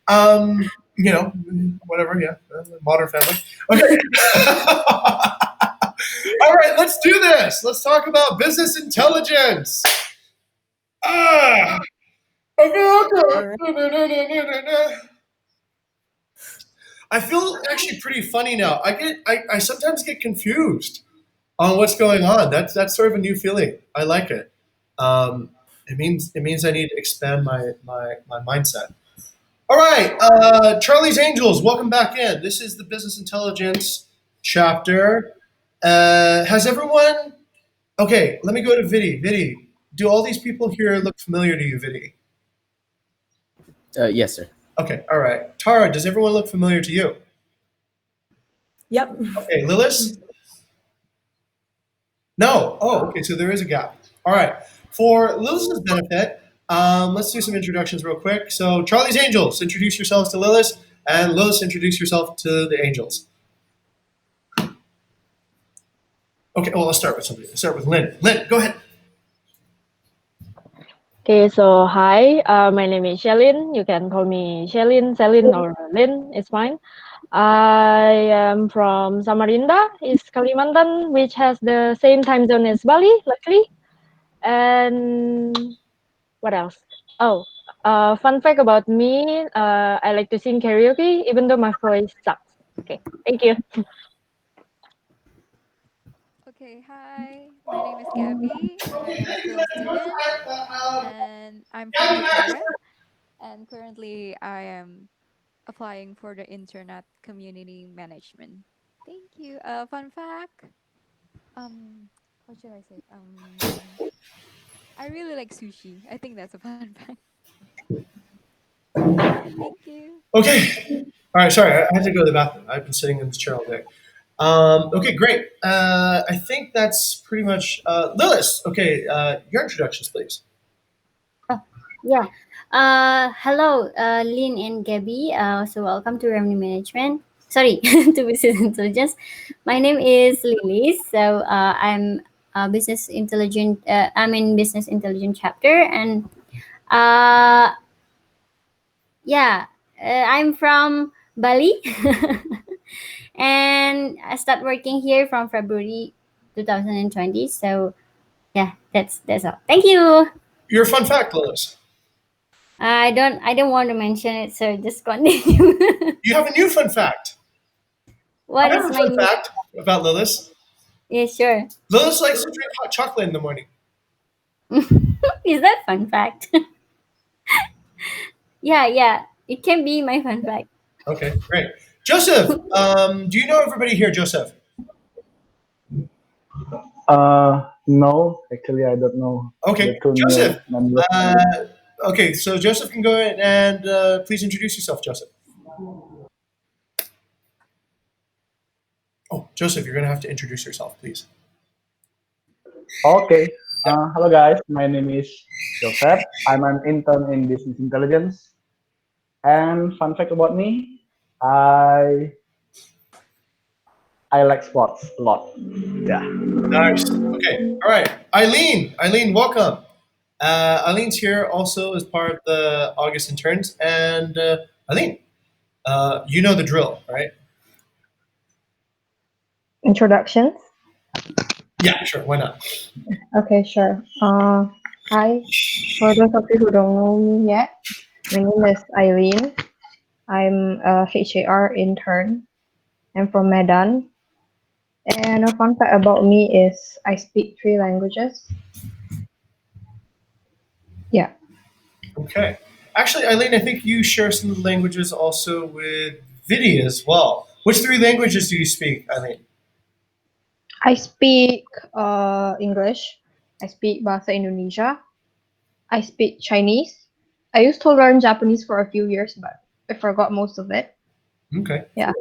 Um, you know, whatever. Yeah, Modern Family. Okay. All right, let's do this. Let's talk about business intelligence. Ah, All right. I feel actually pretty funny now. I sometimes get confused on what's going on. That's sort of a new feeling. I like it. Um, it means I need to expand my mindset. All right, Charlie's Angels, welcome back in. This is the business intelligence chapter. Has everyone? Okay, let me go to Vidi. Vidi, do all these people here look familiar to you, Vidi? Yes, sir. Okay, all right. Tara, does everyone look familiar to you? Yep. Okay, Lilith? No. Oh, okay. So there is a gap. All right. For Lilith's benefit, let's do some introductions real quick. So, Charlie's Angels, introduce yourselves to Lilith, and Lilith, introduce yourself to the Angels. Okay. Well, let's start with somebody. Let's start with Lynn. Lynn, go ahead. Okay, so hi, my name is Shelin. You can call me Shelin, Selin, or Lin. It's fine. I am from Samarinda, East Kalimantan, which has the same time zone as Bali, luckily. And what else? Oh, fun fact about me, I like to sing karaoke, even though my voice sucks. Okay, thank you. Okay, hi. My name is Gabby. I am still a student and I'm from Jakarta. And currently I am applying for the Internet Community Management. Thank you. Fun fact. What should I say? I really like sushi. I think that's a fun fact. Thank you. Okay. All right. Sorry, I had to go to the bathroom. I've been sitting in this chair all day. Okay, great. I think that's pretty much Lilith. Okay, your introductions, please. Yeah. Hello, Lynn and Gabby. So welcome to Revenue Management. Sorry, to Business Intelligence. My name is Lily. So I'm a business intelligent. I'm in business intelligence chapter, and uh, yeah, I'm from Bali, and I start working here from February 2020. So yeah, that's all. Thank you. Your fun fact, Lilith. I don't want to mention it, so just continue. You have a new fun fact. What I have is a my fun new? fact about Lilith. Yeah, sure. Lilith likes to drink hot chocolate in the morning. Is that fun fact? Yeah, yeah. It can be my fun fact. Okay, great. Joseph, do you know everybody here, Joseph? No, actually, I don't know Okay, the two new Joseph. members. Uh, okay, so Joseph can go ahead and please introduce yourself, Joseph. Oh, Joseph, you're going to have to introduce yourself, please. Okay. Yeah. Hello, guys. My name is Joseph. I'm an intern in business intelligence. And fun fact about me, I I like sports a lot. Yeah. Nice. Okay. All right. Eileen. Eileen, welcome. Eileen's here also as part of the August interns. And Eileen, you know the drill, right? Introductions. Yeah, sure. Why not? Okay, sure. Hi. For those of you who don't know me yet, my name is Eileen. I'm a HAR intern. I'm from Medan. And a fun fact about me is I speak 3 languages. Yeah. Okay. Actually, Eileen, I think you share some of the languages also with Vidi as well. Which three languages do you speak, Eileen? I speak English. I speak Bahasa Indonesia. I speak Chinese. I used to learn Japanese for a few years, but I forgot most of it. Okay. Yeah.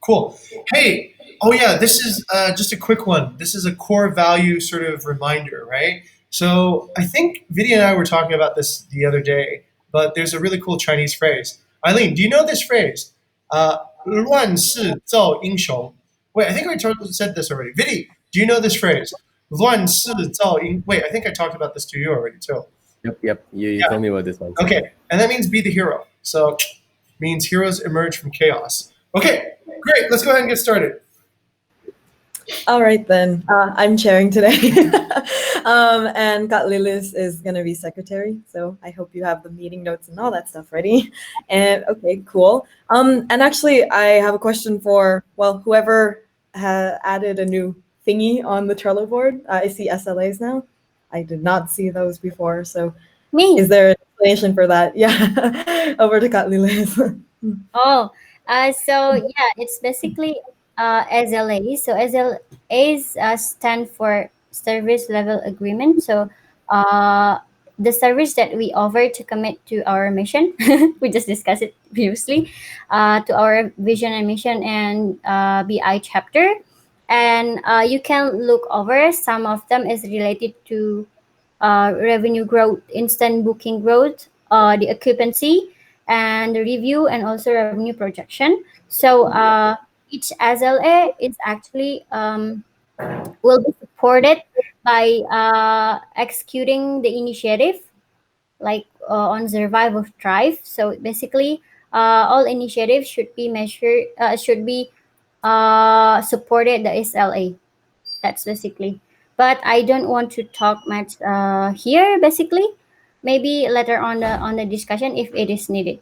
Cool. Hey, oh yeah, this is just a quick one. This is a core value sort of reminder, right? So I think Vidya and I were talking about this the other day, but there's a really cool Chinese phrase. Eileen, do you know this phrase? 乱世造英雄. Wait, I think said this already. Vidi, do you know this phrase? 乱世造英. Wait, I think I talked about this to you already too. Yep. You Yeah. told me about this one. Okay, and that means be the hero. So means heroes emerge from chaos. Okay, great. Let's go ahead and get started. All right, then. I'm chairing today. And Kat Lilis is going to be secretary. So I hope you have the meeting notes and all that stuff ready. And okay, cool. And actually, I have a question for, well, whoever added a new thingy on the Trello board. I see SLAs now. I did not see those before. So Me. is there an explanation for that? Yeah. Over to Kat Lilis. Oh, so yeah, it's basically SLA. So SLAs stand for service level agreement. So uh, the service that we offer to commit to our mission, we just discussed it previously, to our vision and mission and BI chapter. And you can look over some of them is related to revenue growth, instant booking growth, the occupancy, and the review, and also revenue projection. So each SLA is actually will be supported by executing the initiative like on survive or thrive. So basically, all initiatives should be measured, should be supported the SLA. That's basically. But I don't want to talk much here. Basically, maybe later on the discussion if it is needed.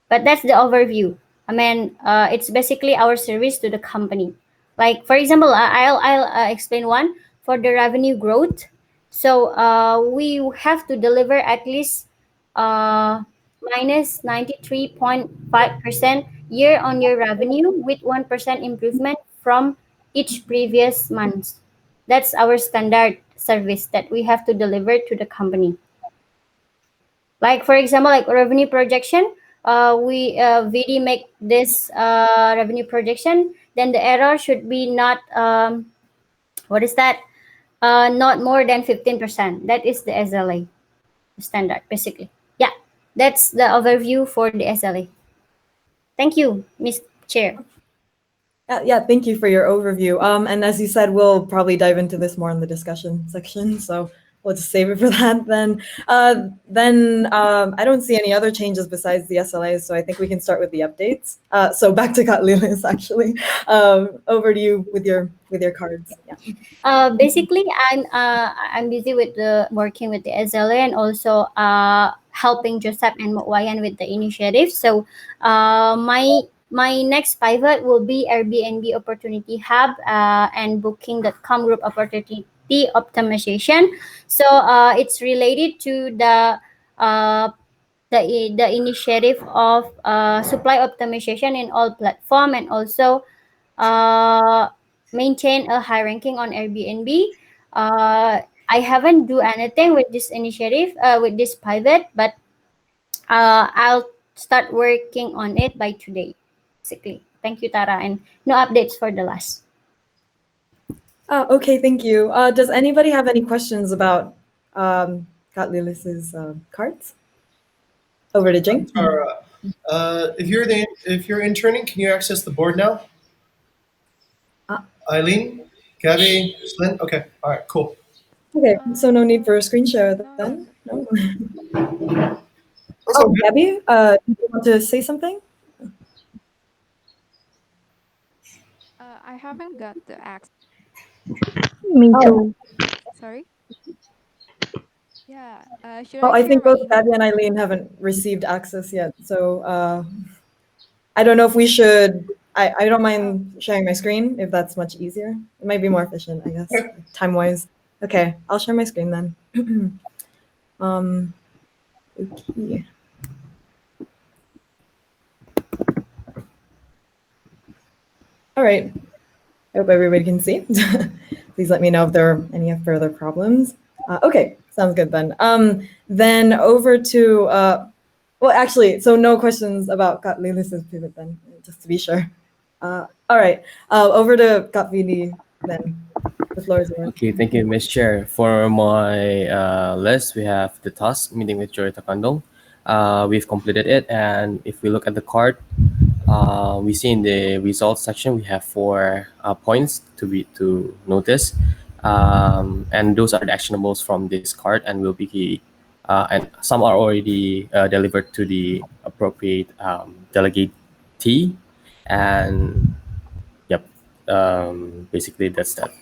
But that's the overview. I mean, it's basically our service to the company. Like for example, I'll explain one for the revenue growth. So we have to deliver at least uh, minus 93.5% year on year revenue with 1% improvement from each previous month. That's our standard service that we have to deliver to the company. Like for example, like revenue projection, we VD make this revenue projection, then the error should be not what is that? Not more than 15%. That is the SLA standard, basically. Yeah, that's the overview for the SLA. Thank you, Miss Chair. Yeah, thank you for your overview. And as you said, we'll probably dive into this more in the discussion section. So we'll just save it for that then. I don't see any other changes besides the SLAs, so I think we can start with the updates. So back to Katlilis, actually. Over to you with your cards. Yeah. Basically, I'm busy with the working with the SLA and also helping Joseph and Mokwayan with the initiative. So my next pivot will be Airbnb Opportunity Hub and Booking.com group opportunity optimization. So it's related to uh, the initiative of supply optimization in all platform and also uh, maintain a high ranking on Airbnb. I haven't do anything with this initiative with this pivot, but I'll start working on it by today. Basically, thank you, Tara, and no updates for the last. Okay, thank you. Does anybody have any questions about Katlilis's cards? Over to Jing. Tara, if you're interning, can you access the board now? Eileen, Gabby, Lynn. Okay, all right, cool. Okay, so no need for a screen share No, then? No? That's all Oh, good. Gabby, do you want to say something? I haven't got the access. Me Oh, too. Sorry. Yeah. Should well, I I share think my both email? Gabby and Eileen haven't received access yet. So I don't know if we should. I don't Oh, mind sharing my screen if that's much easier. It might be more efficient, I guess, time wise. Okay, I'll share my screen then. Okay. All right. I hope everybody can see. Please let me know if there are any further problems. Okay, sounds good then. Then over to, well, actually, so no questions about Katlilis's pivot then, just to be sure. All right, over to Katvini then. The floor is yours. Okay, thank you, Ms. Chair. For my list, we have the task meeting with Joy Takandong. We've completed it, and if we look at the card, we see in the results section we have 4 points to notice, and those are the actionables from this card, and will be and some are already delivered to the appropriate delegatee, and yep, basically that's that.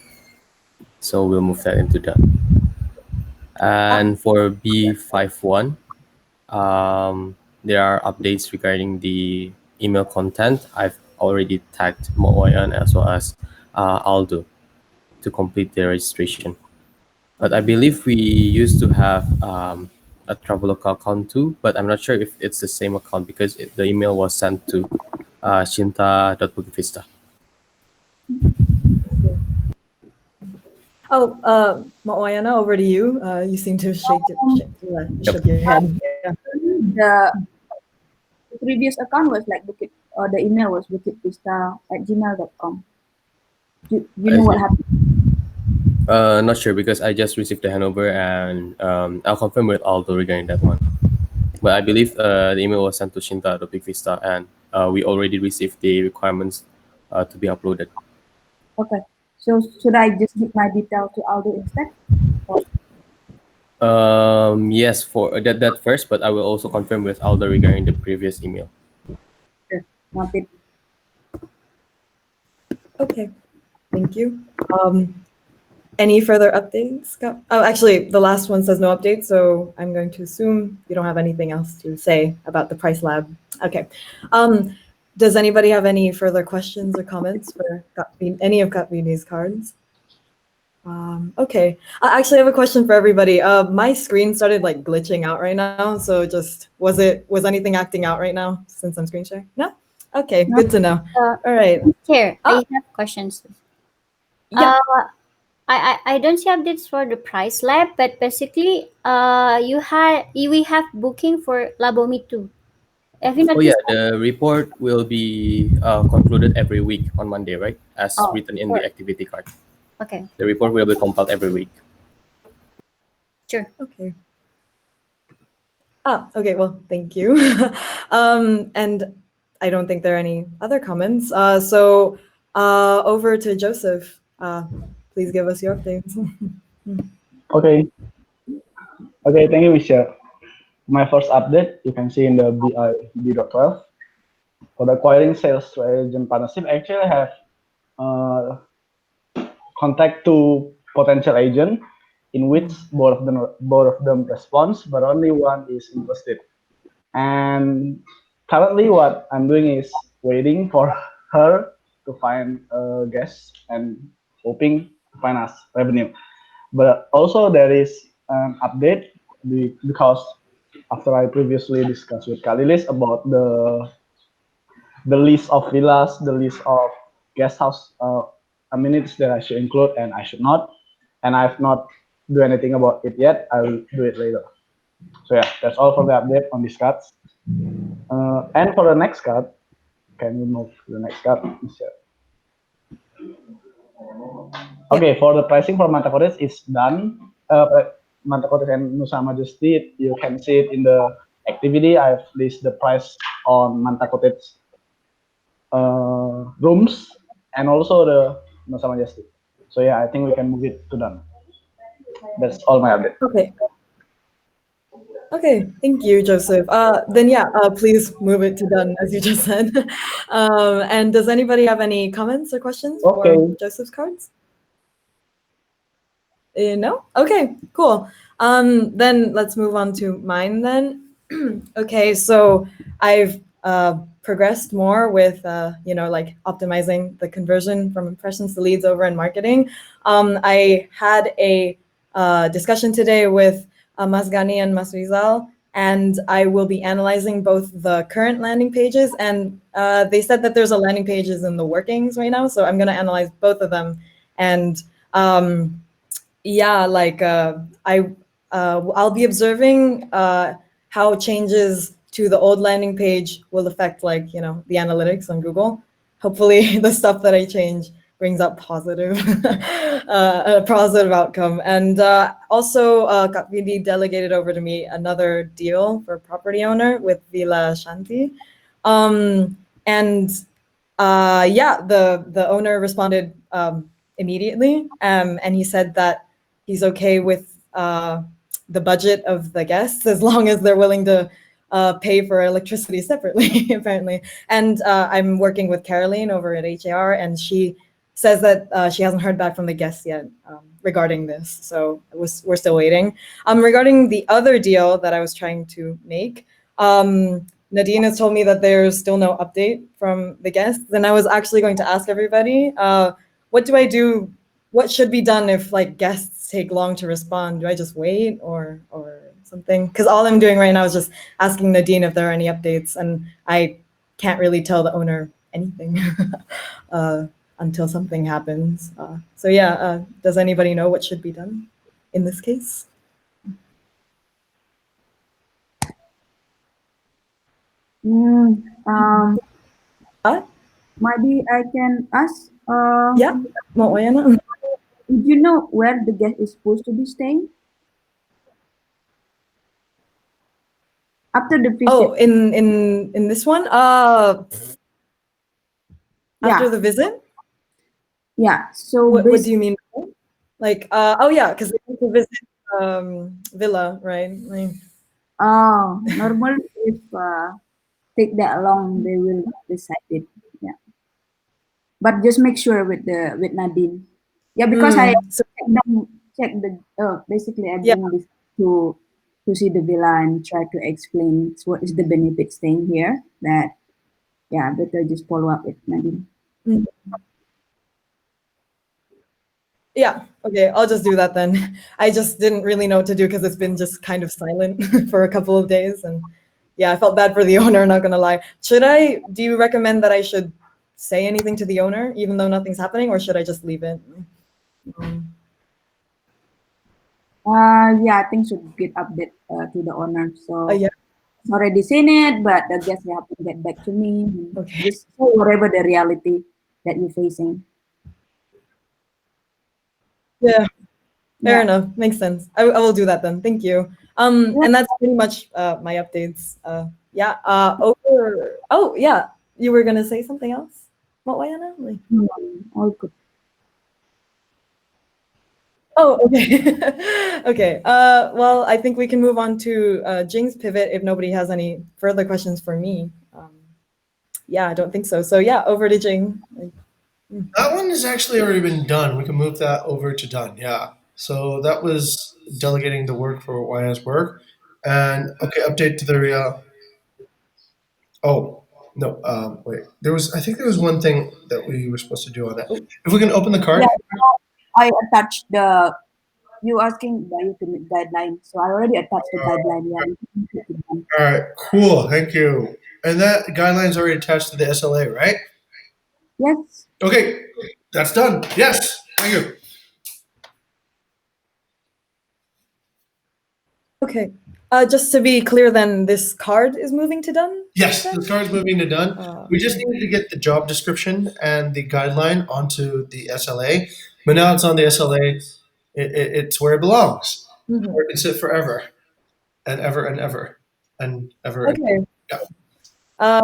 So we'll move that into done. And for B51, there are updates regarding the email content. I've already tagged Mooyan as well as Aldo to complete the registration. But I believe we used to have a Traveloka account too, but I'm not sure if it's the same account because the email was sent to shinta.bukivista. Oh, Maoyana, over to you. You seem to Yep. shook your head. Yeah. The previous account was like Bukit, or the email was bukitvista@gmail.com. You I know what see. happened? Not sure because I just received the handover and I'll confirm with Aldo regarding that one. But I believe the email was sent to Shinta.bigvista and we already received the requirements to be uploaded. Okay. So should I just give my detail to Aldo instead? Yes, for that first, but I will also confirm with Aldo regarding the previous email. Sure. Noted. Okay, thank you. Any further updates, Scott? Oh, actually, the last one says no update, so I'm going to assume you don't have anything else to say about the Price Lab. Okay. Does anybody have any further questions or comments for any of Katvini's cards? Okay. I actually have a question for everybody. My screen started like glitching out right now, so just was anything acting out right now since I'm screen sharing? No? Okay, No. good to know. All right. Here, Ah. I have questions. Yeah. I don't see updates for the Price Lab, but basically, we have booking for Labomi too. Have you Oh yeah, noticed that? the report will be concluded every week on Monday, right? As Oh, written in sure. the activity card. Okay, The report will be compiled every week. sure. Okay. Okay. Well, thank you. And I don't think there are any other comments. So over to Joseph. Please give us your updates. Okay. Okay, thank you, Michelle. My first update, you can see in the B.12. For the acquiring sales to agent partnership, actually I have uh, contact to potential agent in which both of them response, but only one is interested. And currently, what I'm doing is waiting for her to find a guest and hoping to find us revenue. But also there is an update because after I previously discussed with Kalilis about the list of villas, the list of guest house amenities that I should include and I should not, and I've not do anything about it yet. I will do it later. So yeah, that's all for the update on these cards. And for the next card, can we move to the next card? Okay, for the pricing for Manta Cottages is done. Manta Cottage and Nusa Majesty, you can see it in the activity. I've listed the price on Manta Cottage rooms and also the Nusa Majesty. So yeah, I think we can move it to done. That's all my update. Okay. Okay, thank you, Joseph. Then yeah, please move it to done, as you just said. And does anybody have any comments or questions Okay. for Joseph's cards? No? Okay, cool. Then let's move on to mine then. Okay, so I've progressed more with like optimizing the conversion from impressions to leads over in marketing. I had a discussion today with Mas Gani and Mas Rizal, and I will be analyzing both the current landing pages and they said that there's a landing pages in the workings right now, so I'm going to analyze both of them. And yeah, like I'll be observing how changes to the old landing page will affect like the analytics on Google. Hopefully the stuff that I change brings up positive a positive outcome. And also Kapvidi delegated over to me another deal for property owner with Villa Shanti. And yeah, the owner responded immediately, and he said that he's okay with the budget of the guests as long as they're willing to pay for electricity separately, apparently. And I'm working with Caroline over at HAR, and she says that she hasn't heard back from the guests yet regarding this. So we're still waiting. Regarding the other deal that I was trying to make, Nadine has told me that there's still no update from the guests, and I was actually going to ask everybody, what do I do? What should be done if like guests take long to respond? Do I just wait or something? Because all I'm doing right now is just asking Nadine if there are any updates, and I can't really tell the owner anything until something happens. So yeah, does anybody know what should be done in this case? What? Maybe I can ask. Yeah, mau yan? Did you know where the guest is supposed to be staying after the visit? Oh, in this one? After the visit? Yeah. So what do you mean? Like, oh yeah, because they need to visit villa, right? Like, normally if take that long, they will decide it. Yeah. But just make sure with Nadine. Yeah, because I check the basically I Yeah. bring this to see the villa and try to explain what is the benefit staying here. That yeah, better just follow up with Nadine. Yeah, okay, I'll just do that then. I just didn't really know what to do because it's been just kind of silent for a couple of days, and yeah, I felt bad for the owner, not gonna lie. Do you recommend that I should say anything to the owner even though nothing's happening, or should I just leave it? Yeah, I think should get update to the owner. So Yeah. it's already seen it, but the guest have to get back to me. Okay. Just whatever the reality that you're facing. Yeah, fair Yeah. enough. Makes sense. I will do that then. Thank you. And that's pretty much my updates. Yeah. Over. Oh, yeah. You were gonna say something else? What way, Anna? All good. Oh, okay. Okay. Well, I think we can move on to Jing's pivot if nobody has any further questions for me. Yeah, I don't think so. So yeah, over to Jing. That one has actually already been done. We can move that over to done. Yeah. So that was delegating the work for YS work. And okay, update to the oh no, wait. I think there was one thing that we were supposed to do on it. If we can open the card. Yeah, I attached the. You asking the ultimate guideline, so I already attached the guideline. Yeah. All right, cool. Thank you. And that guideline's already attached to the SLA, right? Yes. Okay, that's done. Yes, thank you. Okay. Just to be clear, then this card is moving to done. Yes, the card's moving to done. We just needed to get the job description and the guideline onto the SLA, but now it's on the SLA. It's where it belongs. Where it can sit forever, and ever and ever, and ever. Okay. And, yeah. I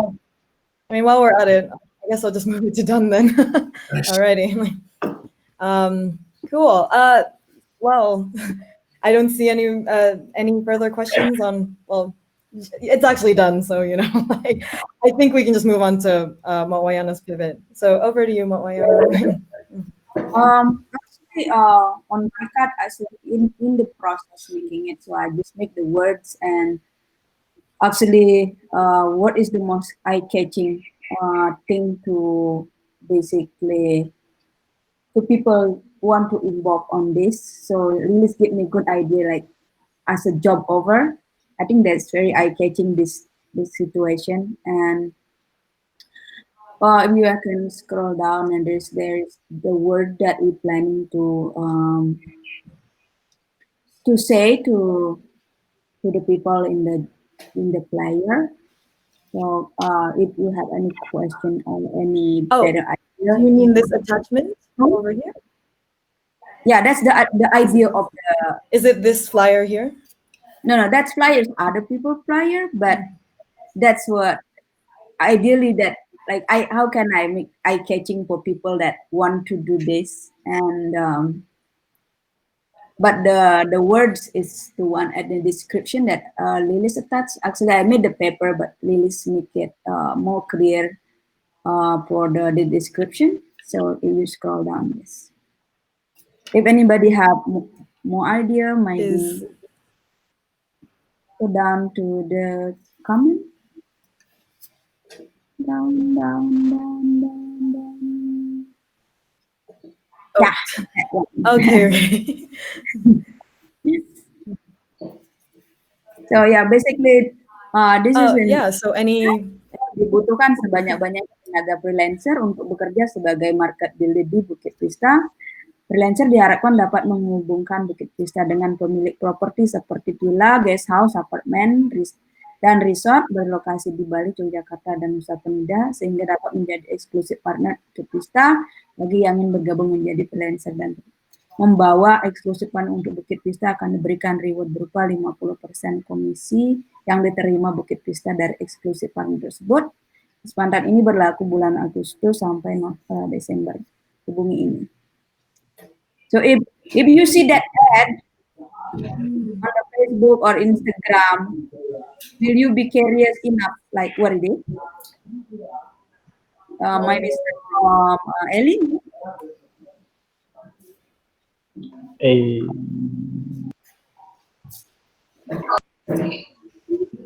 mean, while we're at it, I guess I'll just move it to done then. Alrighty. Cool. Well, I don't see any further questions on. Well, it's actually done, so like, I think we can just move on to Mawayana's pivot. So over to you, Mawayana. Actually, on my card, I said in the process making it, so I just make the words and actually, what is the most eye-catching thing to basically to people want to involve on this. So really give me a good idea, like as a job over. I think that's very eye-catching this situation. And if you can scroll down and there's the word that we're planning to say to the people in the player. So if you have any question or any better idea, you mean this attachment over here? Yeah, that's the idea of the. Is it this flyer here? No, that's flyers. Other people flyer, but that's what ideally that like how can I make eye catching for people that want to do this and but the words is the one at the description that Lilis attached. Actually, I made the paper, but Lilis make it more clear for the description. So if you scroll down, yes. If anybody have more idea, Is maybe go down to the comment. Down, down, down, down, down. oh, Yeah. that one. okay, okay. So yeah, basically, this is an Yeah. So any dibutuhkan sebanyak-banyaknya tenaga freelancer untuk bekerja sebagai market builder di Bukit Vista. Freelancer diharapkan dapat menghubungkan Bukit Vista dengan pemilik properti seperti villa, guest house, apartemen, dan resort berlokasi di Bali, Yogyakarta, dan Nusa Penida sehingga dapat menjadi eksklusif partner Bukit Vista bagi yang ingin bergabung menjadi freelancer dan membawa eksklusif partner untuk Bukit Vista akan diberikan reward berupa 50% komisi yang diterima Bukit Vista dari eksklusif partner tersebut. Kesempatan ini berlaku bulan Agustus sampai Desember. Hubungi ini. So if you see that ad on the Facebook or Instagram, will you be curious enough like what it is? Maybe from Ellie.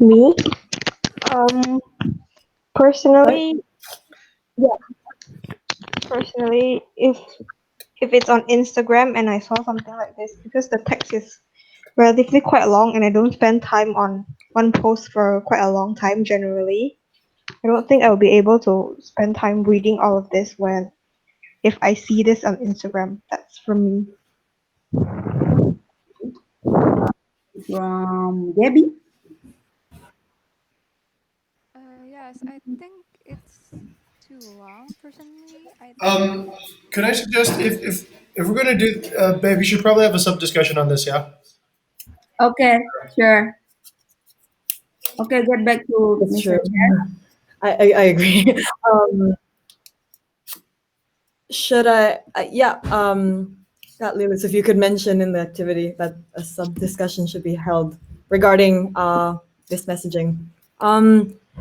Me? Um, personally, yeah. Personally, if it's on Instagram and I saw something like this, because the text is relatively quite long and I don't spend time on one post for quite a long time generally, I don't think I'll be able to spend time reading all of this when if I see this on Instagram. That's for me. From Gabby. Yes, I think it's too long. Personally, I think. Could I suggest if we're gonna do, babe, we should probably have a sub discussion on this. Yeah. Okay, sure. Okay, get back to That's Mr. true. Chair. I agree. Should yeah, Kat Lewis, if you could mention in the activity that a sub discussion should be held regarding this messaging.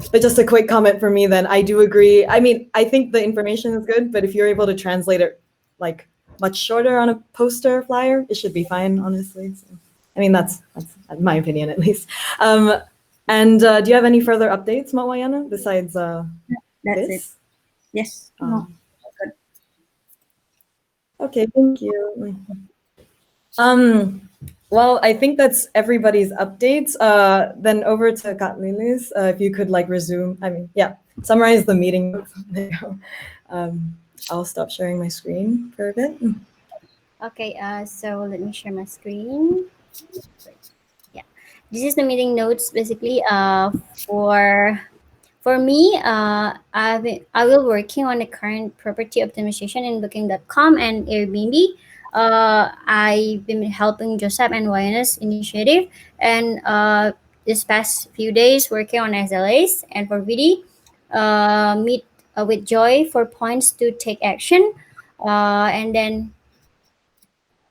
But just a quick comment for me then. I do agree. I mean, I think the information is good, but if you're able to translate it like much shorter on a poster flyer, it should be fine, honestly. So, I mean, that's my opinion at least. And do you have any further updates, Mawayana, besides That's this? it. Yes. Good. Okay, thank you. Well, I think that's everybody's updates. Then over to Kat Lilis, if you could like resume. I mean, yeah, summarize the meeting. There you go. I'll stop sharing my screen for a bit. Okay, so let me share my screen. Yeah, this is the meeting notes basically. For me, I will working on the current property optimization in Booking.com and Airbnb. I've been helping Joseph and Wayana's initiative, and this past few days working on SLAs and for VD, meet with Joy for points to take action, and then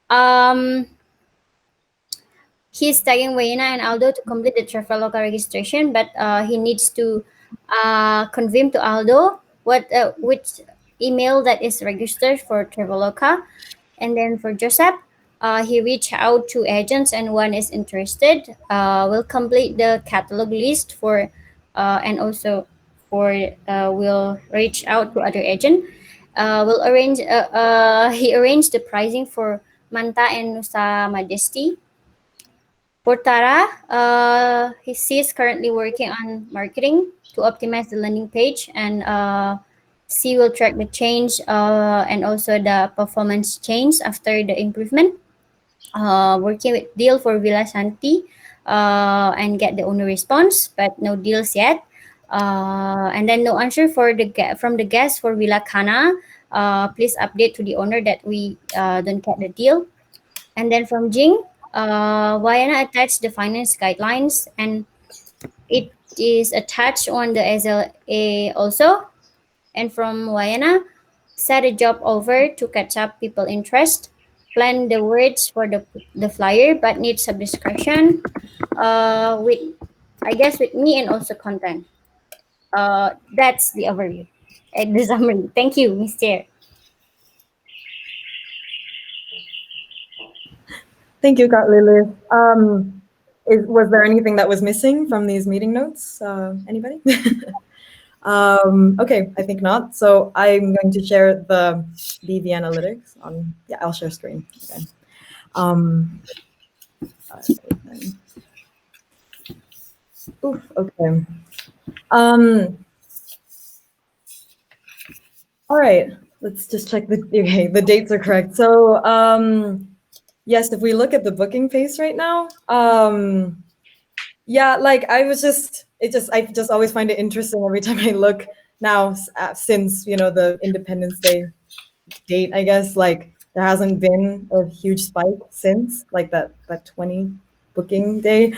um, he's tagging Wayna and Aldo to complete the Traveloka registration, but he needs to confirm to Aldo which email that is registered for Traveloka. And then for Joseph, he reached out to agents and one is interested. We'll complete the catalog list for and also for we'll reach out to other agent. We'll arrange. He arranged the pricing for Manta and Nusa Majesty. For Tara, she's currently working on marketing to optimize the landing page, and she will track the change and also the performance change after the improvement. Working with deal for Villa Santi and get the owner response, but no deals yet. And then no answer for from the guest for Villa Cana. Please update to the owner that we don't get the deal. And then from Jing, Wayana attached the finance guidelines and it is attached on the SLA also. And from Wayana, set a job over to catch up people interest. plan the words for the flyer, but need some discretion. With I guess with me and also content. That's the overview and the summary. Thank you, Mr. Thank you, Kat Lilith. Was there anything that was missing from these meeting notes? Anybody? Okay, I think not. So I'm going to share the BV analytics on. Yeah, I'll share screen. Okay. All right, then. Oof, okay. All right. Let's just check the dates are correct. So yes, if we look at the booking pace right now, yeah, like I just always find it interesting every time I look now, since the Independence Day date, I guess, like there hasn't been a huge spike since like that 20 booking day.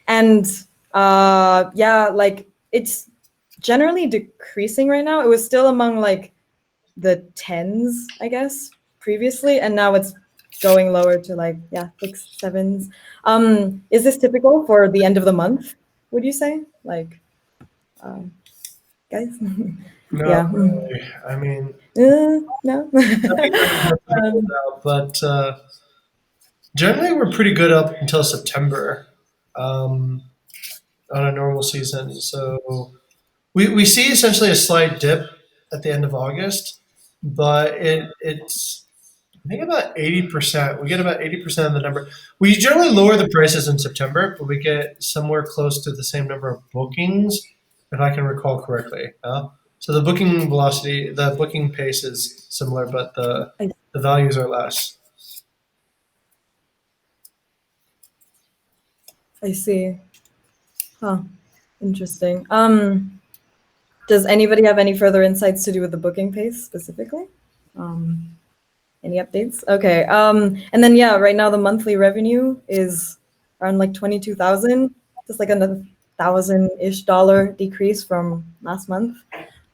And yeah, like it's generally decreasing right now. It was still among like the tens, I guess, previously, and now it's going lower to like, yeah, 6, 7s. Is this typical for the end of the month, would you say? Like, guys? No, Yeah. really. I mean, No. nothing really more typical now, but generally we're pretty good up until September um, on a normal season. So we see essentially a slight dip at the end of August, but it's I think about 80%. We get about 80% of the number. We generally lower the prices in September, but we get somewhere close to the same number of bookings, if I can recall correctly. So the booking velocity, the booking pace is similar, but the values are less. I see. Huh. Interesting. Does anybody have any further insights to do with the booking pace specifically? Any updates? Okay. And then yeah, right now the monthly revenue is around like 22,000, just like another $1,000-ish decrease from last month.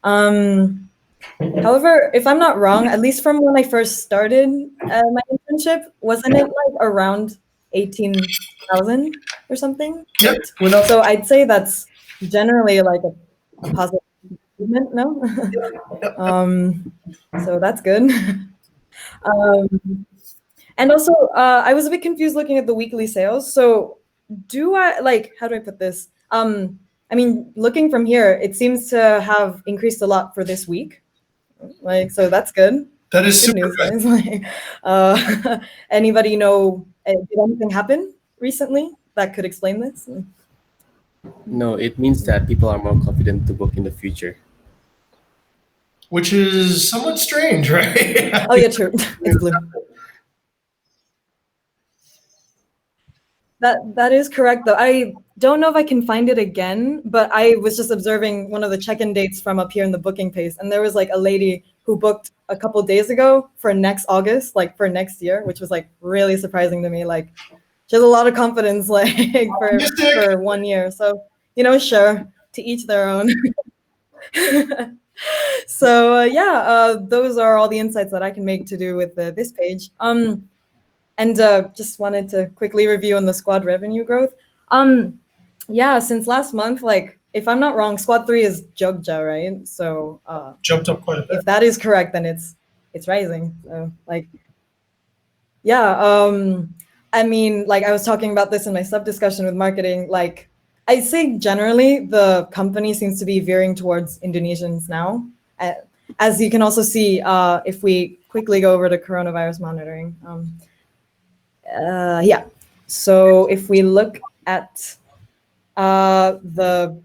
However, if I'm not wrong, at least from when I first started my internship, wasn't it like around 18,000 or something? Yep, went up. So I'd say that's generally like a positive improvement, no? So that's good. And also, I was a bit confused looking at the weekly sales. So do I like, how do I put this? I mean, looking from here, it seems to have increased a lot for this week. Like, so that's good. That is Good super news, good. guys. Like, anybody know, did anything happen recently that could explain this? No, it means that people are more confident to book in the future. Which is somewhat strange, right? Oh yeah, true. It's blue. That is correct, though. I don't know if I can find it again, but I was just observing one of the check-in dates from up here in the booking pace, and there was like a lady who booked a couple days ago for next August, like for next year, which was like really surprising to me. Like she has a lot of confidence, like for 1 year. So sure, to each their own. So yeah, those are all the insights that I can make to do with this page. And just wanted to quickly review on the squad revenue growth. Yeah, since last month, like if I'm not wrong, squad 3 is Jogja, right? So Jumped up quite a bit. if that is correct, then it's rising. So like, yeah, I mean, like I was talking about this in my sub discussion with marketing. Like I'd say generally the company seems to be veering towards Indonesians now. As you can also see, if we quickly go over to coronavirus monitoring. Yeah. So if we look at the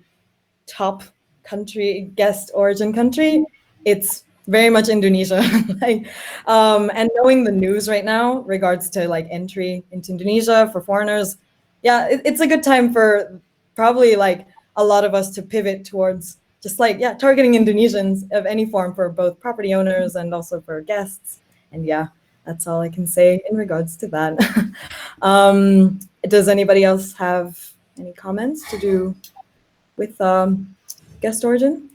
top country, guest origin country, it's very much Indonesia. Like, and knowing the news right now regards to like entry into Indonesia for foreigners, yeah, it's a good time for probably like a lot of us to pivot towards just like, yeah, targeting Indonesians of any form for both property owners and also for guests. And yeah, that's all I can say in regards to that. Does anybody else have any comments to do with guest origin?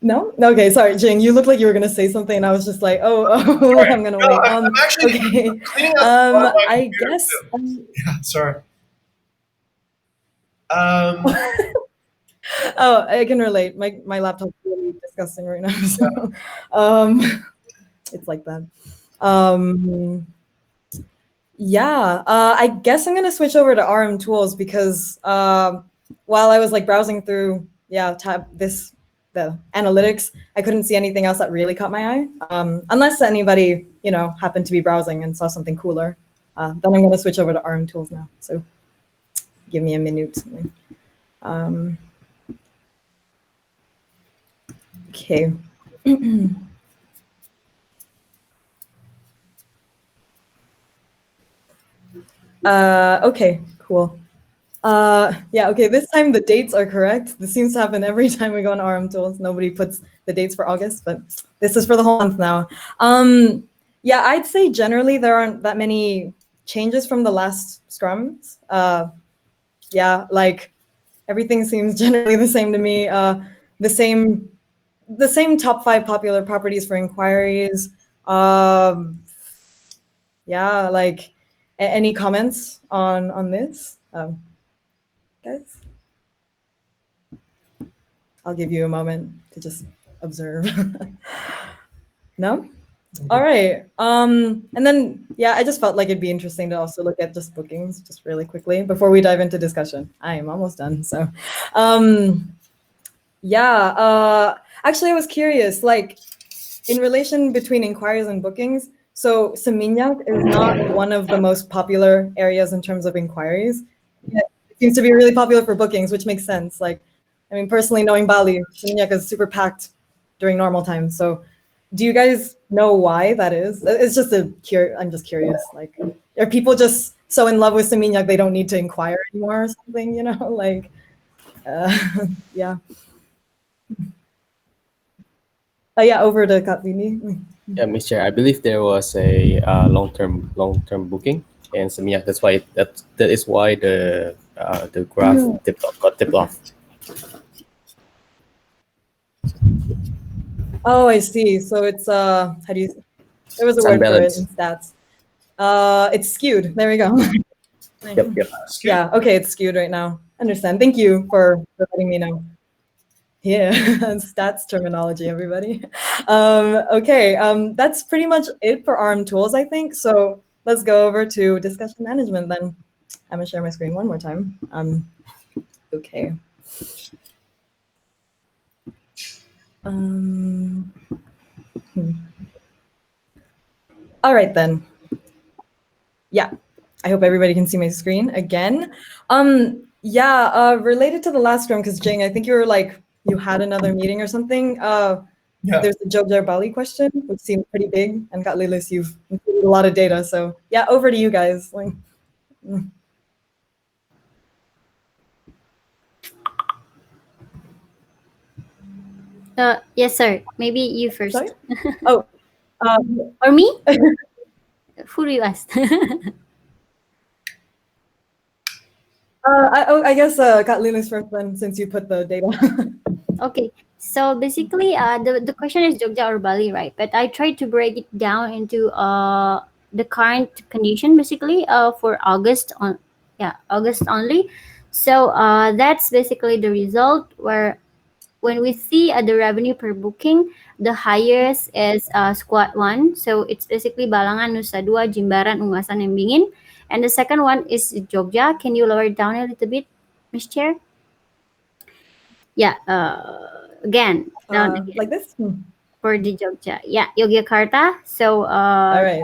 No? Okay, sorry, Jing. You looked like you were gonna say something, and I was just like, oh, oh, Sorry. I'm gonna No, wait. I'm actually Okay. cleaning up my I computer guess. too. Yeah, sorry. Um, Oh, I can relate. My laptop's really disgusting right now. So, um, it's like that. Um, yeah, I guess I'm gonna switch over to RM tools because while I was like browsing through, yeah, tab this the analytics, I couldn't see anything else that really caught my eye. Unless anybody, happened to be browsing and saw something cooler. Then I'm gonna switch over to RM tools now. So give me a minute. Um, okay. Okay, cool. Yeah, okay, this time the dates are correct. This seems to happen every time we go on RM tools. Nobody puts the dates for August, but this is for the whole month now. Yeah, I'd say generally there aren't that many changes from the last scrums. Yeah, like everything seems generally the same to me. The same the same top 5 popular properties for inquiries. Um, yeah, like any comments on this, guys? I'll give you a moment to just observe. No? All right. And then yeah, I just felt like it'd be interesting to also look at just bookings just really quickly before we dive into discussion. I am almost done. So yeah, actually I was curious, like in relation between inquiries and bookings. So Seminyak is not one of the most popular areas in terms of inquiries. Yet it seems to be really popular for bookings, which makes sense. Like, I mean, personally knowing Bali, Seminyak is super packed during normal times. So do you guys know why that is? It's just I'm just curious. Like, are people just so in love with Seminyak they don't need to inquire anymore or something, Like, yeah. Yeah, over to Katvini. Yeah, Miss Chair, I believe there was a long-term booking in Seminyak. That's why that is why the graph got tipped off. Oh, I see. So it's how do you? There was a It's word for it in unbalanced. stats. It's skewed. There we go. Yep. Yeah. Okay, it's skewed right now. Understand. Thank you for letting me know. Yeah, stats terminology, everybody. Okay, that's pretty much it for ARM tools, I think. So let's go over to discussion management then. I'm gonna share my screen one more time. Okay. Um, hmm. All right then. Yeah, I hope everybody can see my screen again. Yeah, related to the last room, because Jing, I think you were like, you had another meeting or something. yeah. There's the Jogjar Bali question, which seemed pretty big, and got Lilis, you've included a lot of data. So yeah, over to you guys. Like, Yes, sir. Maybe you first. sorry? Oh, Or me? Who do you ask? I guess got Lilis first then, since you put the data. Okay. So basically, the question is Jogja or Bali, right? But I tried to break it down into the current condition, basically, for August on, yeah, August only. So that's basically the result where when we see the revenue per booking, the highest is squad one. So it's basically Balangan, Nusa Dua, Jimbaran, Ungasan, and Bingin. And the second one is Jogja. Can you lower it down a little bit, Ms. Chair? Yeah. Again, down again Like this? for the Jogja. Yeah, Yogyakarta. So All right.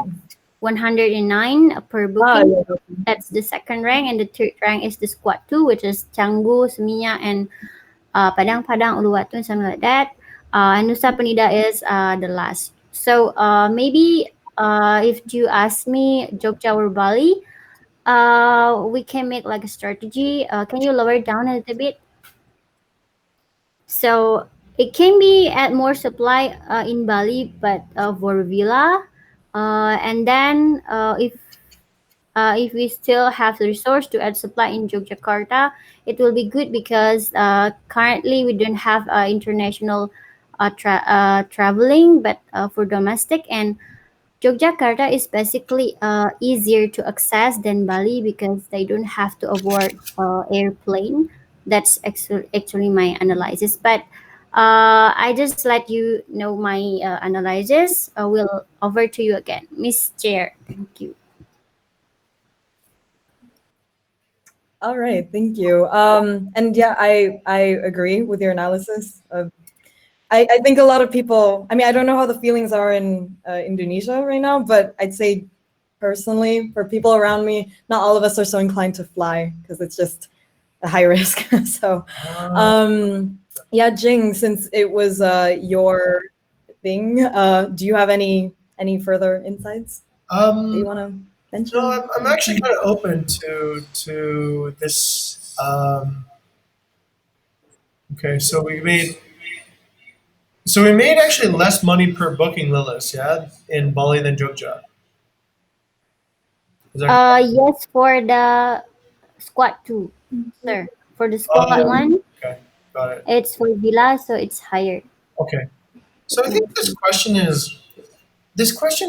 109 per Ah, booking. yeah. That's the second rank, and the third rank is the squad two, which is Canggu, Seminya, and Padang Padang, Uluwatu, something like that. And Nusa Penida is the last. So maybe if you ask me Jogja or Bali, we can make like a strategy. Can you lower it down a little bit? So it can be at more supply in Bali, but for villa. And then if we still have the resource to add supply in Yogyakarta, it will be good because currently we don't have international traveling, but for domestic. And Yogyakarta is basically easier to access than Bali because they don't have to avoid airplane. That's actually my analysis. But I just let you know my analysis. Will over to you again, Miss Chair. Thank you. All right, thank you. And yeah, I agree with your analysis. I think a lot of people. I mean, I don't know how the feelings are in Indonesia right now, but I'd say personally, for people around me, not all of us are so inclined to fly because it's just a high risk. So, yeah, Jing, since it was your thing, do you have any further insights that you want to mention? No, I'm actually kind of open to this. Okay, so we made actually less money per booking, Lilith, yeah, in Bali than Jogja. Is that correct? Yes, for the squad two, sir. For the squad Oh, one, okay, got it. it's for villa, so it's higher. Okay, so I think this question.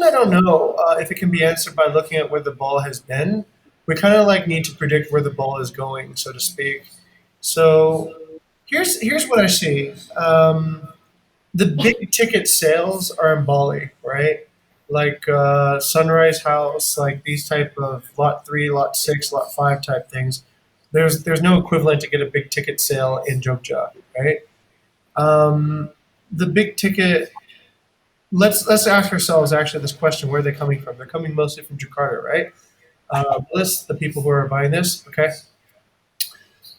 I don't know if it can be answered by looking at where the ball has been. We kind of like need to predict where the ball is going, so to speak. So here's what I see. The big ticket sales are in Bali, right? Like Sunrise House, like these type of lot 3, lot 6, lot 5 type things. There's no equivalent to get a big ticket sale in Jogja, right? Um, the big ticket. Let's ask ourselves actually this question: where are they coming from? They're coming mostly from Jakarta, right? List the people who are buying this. Okay.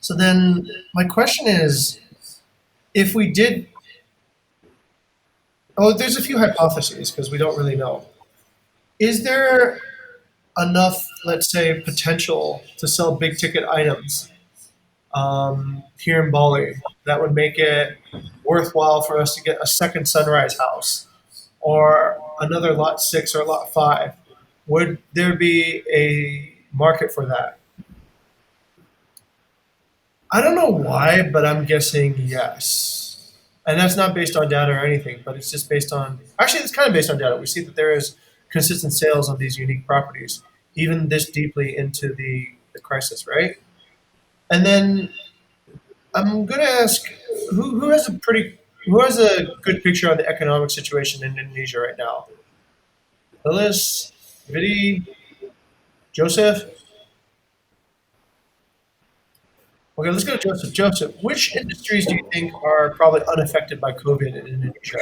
So then my question is, if we did, oh, there's a few hypotheses because we don't really know. Is there enough, let's say, potential to sell big ticket items here in Bali that would make it worthwhile for us to get a second Sunrise House or another lot 6 or lot 5? Would there be a market for that? I don't know why, but I'm guessing yes. And that's not based on data or anything, but it's just based on, actually, it's kind of based on data. We see that there is consistent sales on these unique properties, even this deeply into the crisis, right? And then I'm going to ask who has a good picture on the economic situation in Indonesia right now? Phyllis, Vidi, Joseph? Okay, let's go to Joseph. Joseph, which industries do you think are probably unaffected by COVID in Indonesia?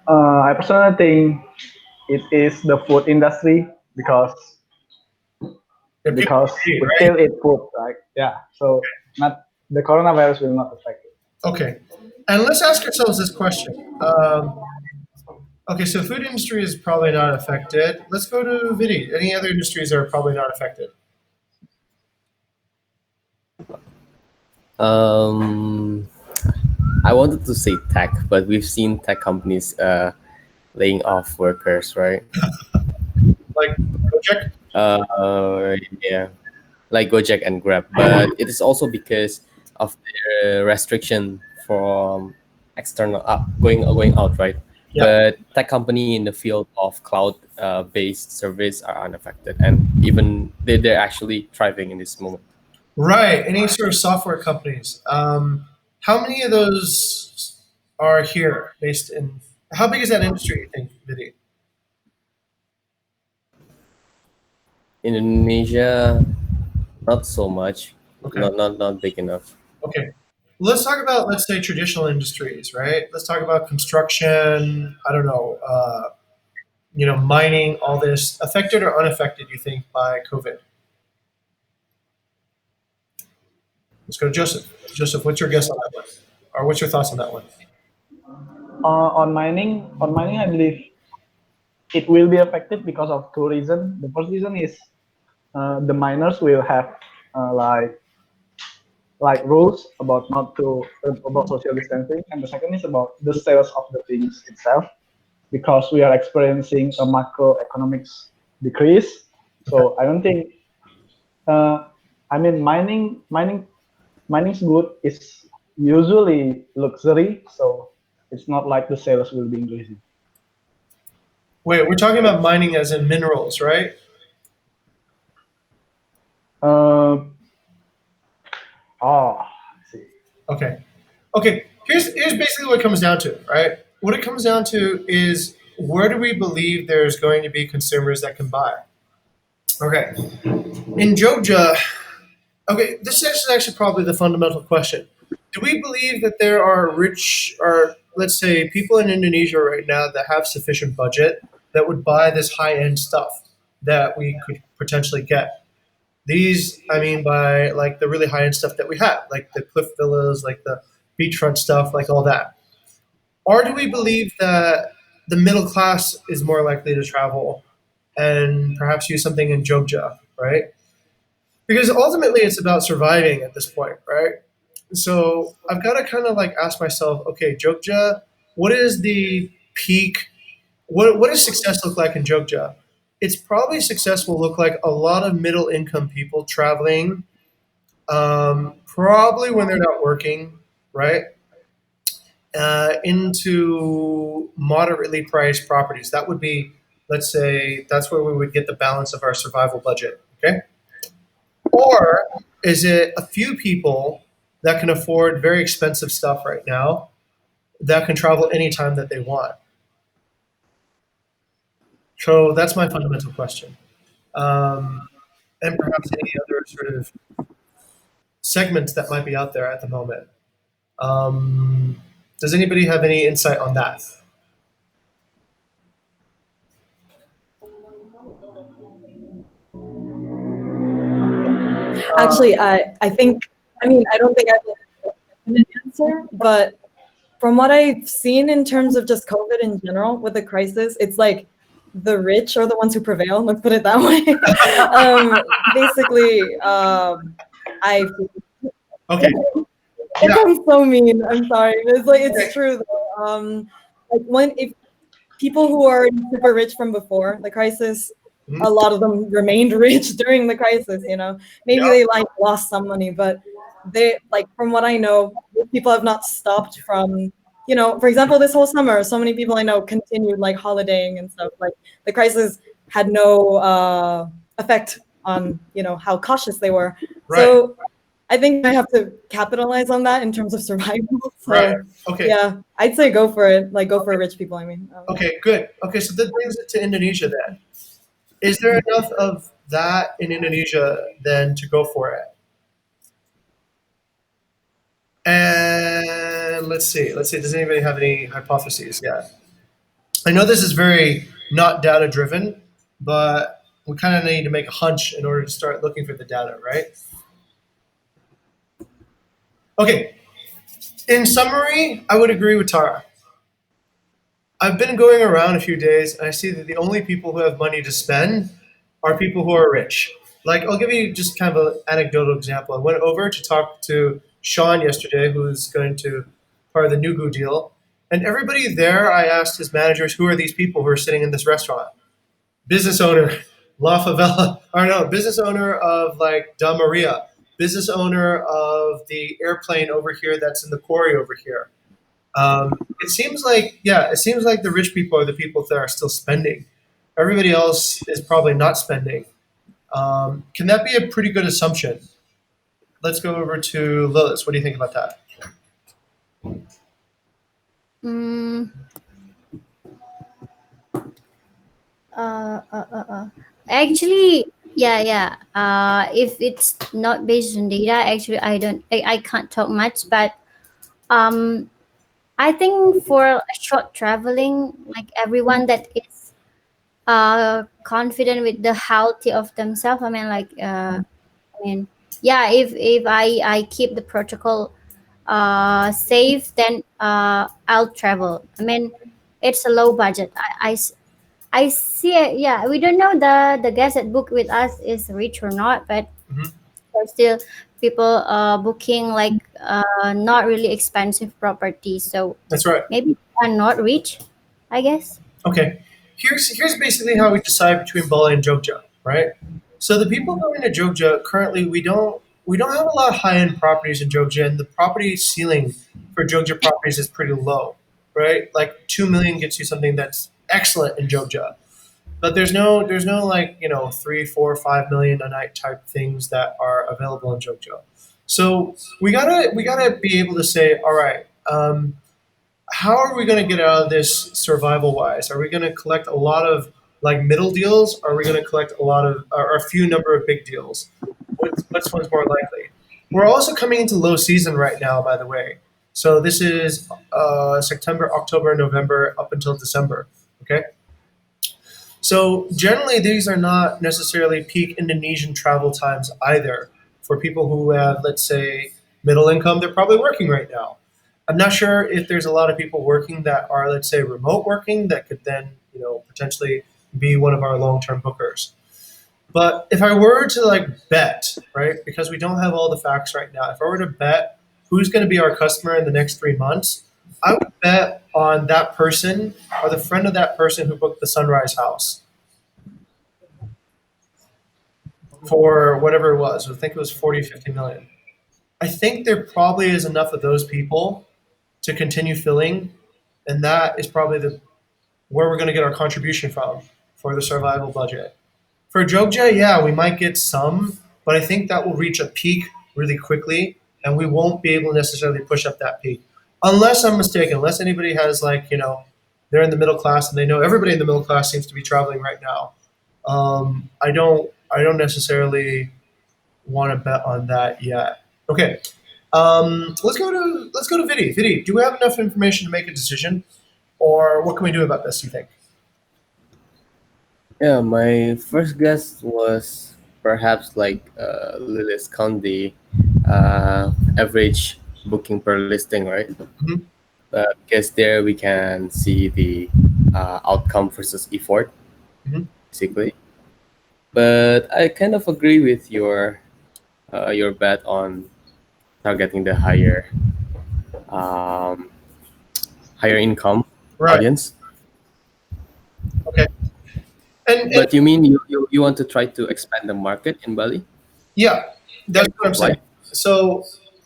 I personally think it is the food industry because Yeah, people because eat, we right? still eat food, right? Yeah. So not the coronavirus will not affect it. Okay. And let's ask ourselves this question. Okay, so food industry is probably not affected. Let's go to Vidi. Any other industries are probably not affected? Um, I wanted to say tech, but we've seen tech companies laying off workers, right? Like Gojek? Yeah, like Gojek and Grab. But it is also because of the restriction from external going out, right? Yeah. But tech company in the field of cloud based service are unaffected, and even they're actually thriving in this moment. Right. Any sort of software companies. How many of those are here based in, how big is that industry, you think, Vidi? In Indonesia, not so much, Okay. not big enough. Okay. Let's talk about, let's say, traditional industries, right? Let's talk about construction. I don't know, mining, all this. Affected or unaffected, you think, by COVID? Let's go to Joseph. Joseph, what's your guess on that one? Or what's your thoughts on that one? On mining, I believe it will be affected because of two reasons. The first reason is the miners will have uh, like rules about not to about social distancing, and the second is about the sales of the things itself because we are experiencing a macroeconomics decrease. Okay. So I don't think. I mean, mining's good is usually luxury, so it's not like the sales will be increasing. Wait, we're talking about mining as in minerals, right? Uh, I see. Okay. Okay. Here's basically what it comes down to, right? What it comes down to is where do we believe there's going to be consumers that can buy? Okay. In Jogja, okay, this is actually probably the fundamental question. Do we believe that there are rich, or let's say people in Indonesia right now that have sufficient budget that would buy this high end stuff that we could potentially get? These, I mean, by like the really high end stuff that we have, like the cliff villas, like the beachfront stuff, like all that. Or do we believe that the middle class is more likely to travel and perhaps use something in Jogja, right? Because ultimately it's about surviving at this point, right? So I've got to kind of like ask myself, okay, Jogja, what is the peak? What does success look like in Jogja? It's probably success will look like a lot of middle income people traveling, probably when they're not working, right? Into moderately priced properties. That would be, let's say, that's where we would get the balance of our survival budget. Okay. Or is it a few people that can afford very expensive stuff right now that can travel anytime that they want? So that's my fundamental question. And perhaps any other sort of segments that might be out there at the moment. Um, does anybody have any insight on that? Actually, I think, I mean, I don't think I have a definite answer, but from what I've seen in terms of just COVID in general with the crisis, it's like the rich are the ones who prevail. Let's put it that way. Basically, I Okay. it Yeah. sounds so mean. I'm sorry, but it's like Okay. it's true though. Like when if people who are super rich from before the crisis, Mhm. a lot of them remained rich during the crisis. You know, maybe Yeah. they like lost some money, but they like from what I know, people have not stopped from. You know, for example, this whole summer, so many people I know continued like holidaying and stuff. Like the crisis had no effect on how cautious they were. Right. So I think I have to capitalize on that in terms of survival. Right. So Okay. yeah, I'd say go for it. Like go for rich people. I mean, Okay. Good. Okay. So that brings it to Indonesia then. Is there enough of that in Indonesia then to go for it? And let's see. Let's see. Does anybody have any hypotheses? Yeah. I know this is very not data driven, but we kind of need to make a hunch in order to start looking for the data, right? Okay. In summary, I would agree with Tara. I've been going around a few days and I see that the only people who have money to spend are people who are rich. Like, I'll give you just kind of an anecdotal example. I went over to talk to Sean yesterday, who's going to part of the Nugu deal. And everybody there, I asked his managers, who are these people who are sitting in this restaurant? Business owner, La Favela, or no, business owner of like Da Maria, business owner of the airplane over here that's in the quarry over here. It seems like, yeah, it seems like the rich people are the people that are still spending. Everybody else is probably not spending. Can that be a pretty good assumption? Let's go over to Lilith. What do you think about that? Mm, Actually, yeah, yeah. If it's not based on data, actually, I can't talk much. But um, I think for a short traveling, like everyone that is confident with the healthy of themselves. I mean, like, I mean, yeah. If I keep the protocol safe, then I'll travel. I mean, it's a low budget. I see it. Yeah, we don't know the guest that book with us is rich or not, but Mhm. there's still people booking like not really expensive properties. So That's right. maybe they are not rich, I guess. Okay. Here's basically how we decide between Bali and Jogja, right? So the people going to Jogja currently, we don't have a lot of high end properties in Jogja, and the property ceiling for Jogja properties is pretty low, right? Like 2 million gets you something that's excellent in Jogja, but there's no like 3, 4, 5 million a night type things that are available in Jogja. So we gotta be able to say, all right, how are we going to get out of this survival wise? Are we going to collect a lot of like middle deals? Are we going to collect a lot of or a few number of big deals? Which one's more likely? We're also coming into low season right now, by the way. So this is September, October, November, up until December. Okay. So generally, these are not necessarily peak Indonesian travel times either. For people who have, let's say, middle income, they're probably working right now. I'm not sure if there's a lot of people working that are, let's say, remote working that could then, potentially be one of our long-term bookers. But if I were to like bet, right, because we don't have all the facts right now, if I were to bet who's going to be our customer in the next 3 months, I would bet on that person or the friend of that person who booked the Sunrise House for whatever it was. I think it was 40, 50 million. I think there probably is enough of those people to continue filling, and that is probably the where we're going to get our contribution from for the survival budget. For Jogja, yeah, we might get some, but I think that will reach a peak really quickly, and we won't be able to necessarily push up that peak, unless I'm mistaken. Unless anybody has like they're in the middle class and they know everybody in the middle class seems to be traveling right now. I don't necessarily want to bet on that yet. Okay, let's go to Vidi. Vidi, do we have enough information to make a decision, or what can we do about this? You think? Yeah, my first guess was perhaps like Lilith count the average booking per listing, right? Mhm. Because there we can see the outcome versus effort, Mhm. basically. But I kind of agree with your bet on targeting the um, higher income Right. audience. Okay. And But you mean you want to try to expand the market in Bali? yeah, that's Expand what I'm saying. supply? So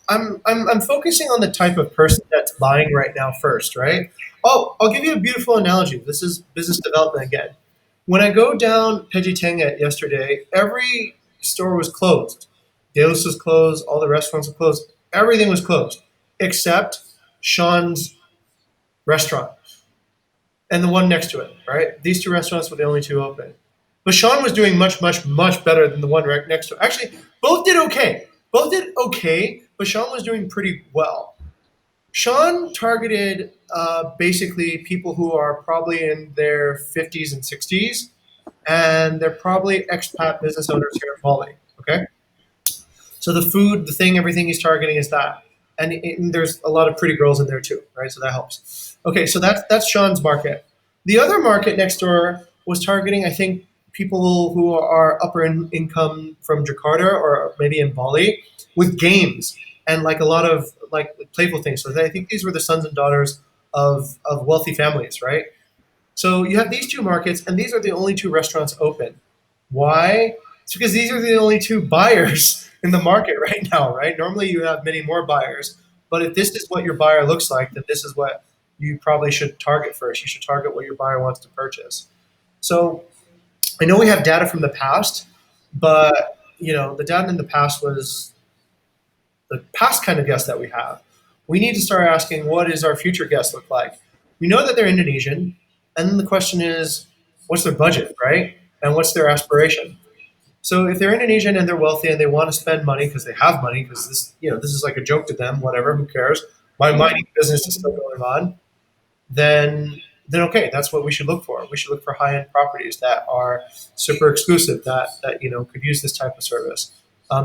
I'm focusing on the type of person that's buying right now first, right? Oh, I'll give you a beautiful analogy. This is business development again. When I go down Pejitanga yesterday, every store was closed. Deus was closed. All the restaurants were closed. Everything was closed except Sean's restaurant and the one next to it. Right? These two restaurants were the only two open. But Sean was doing much, much, much better than the one right next to it. Actually, both did okay. Both did okay, but Sean was doing pretty well. Sean targeted basically people who are probably in their 50s and 60s, and they're probably expat business owners here in Bali. Okay, so the food, the thing, everything he's targeting is that, and there's a lot of pretty girls in there too, right? So that helps. Okay, so that's Sean's market. The other market next door was targeting, I think, people who are upper income from Jakarta or maybe in Bali with games and like a lot of like playful things. So I think these were the sons and daughters of wealthy families, right? So you have these two markets, and these are the only two restaurants open. Why? It's because these are the only two buyers in the market right now, right? Normally you have many more buyers, but if this is what your buyer looks like, then this is what you probably should target first. You should target what your buyer wants to purchase. So I know we have data from the past, but the data in the past was the past kind of guest that we have. We need to start asking, what does our future guests look like? We know that they're Indonesian, and then the question is, what's their budget, right? And what's their aspiration? So if they're Indonesian and they're wealthy and they want to spend money because they have money, because this is like a joke to them, whatever, who cares? My mining business is still going on. Then okay, that's what we should look for. We should look for high end properties that are super exclusive, that could use this type of service.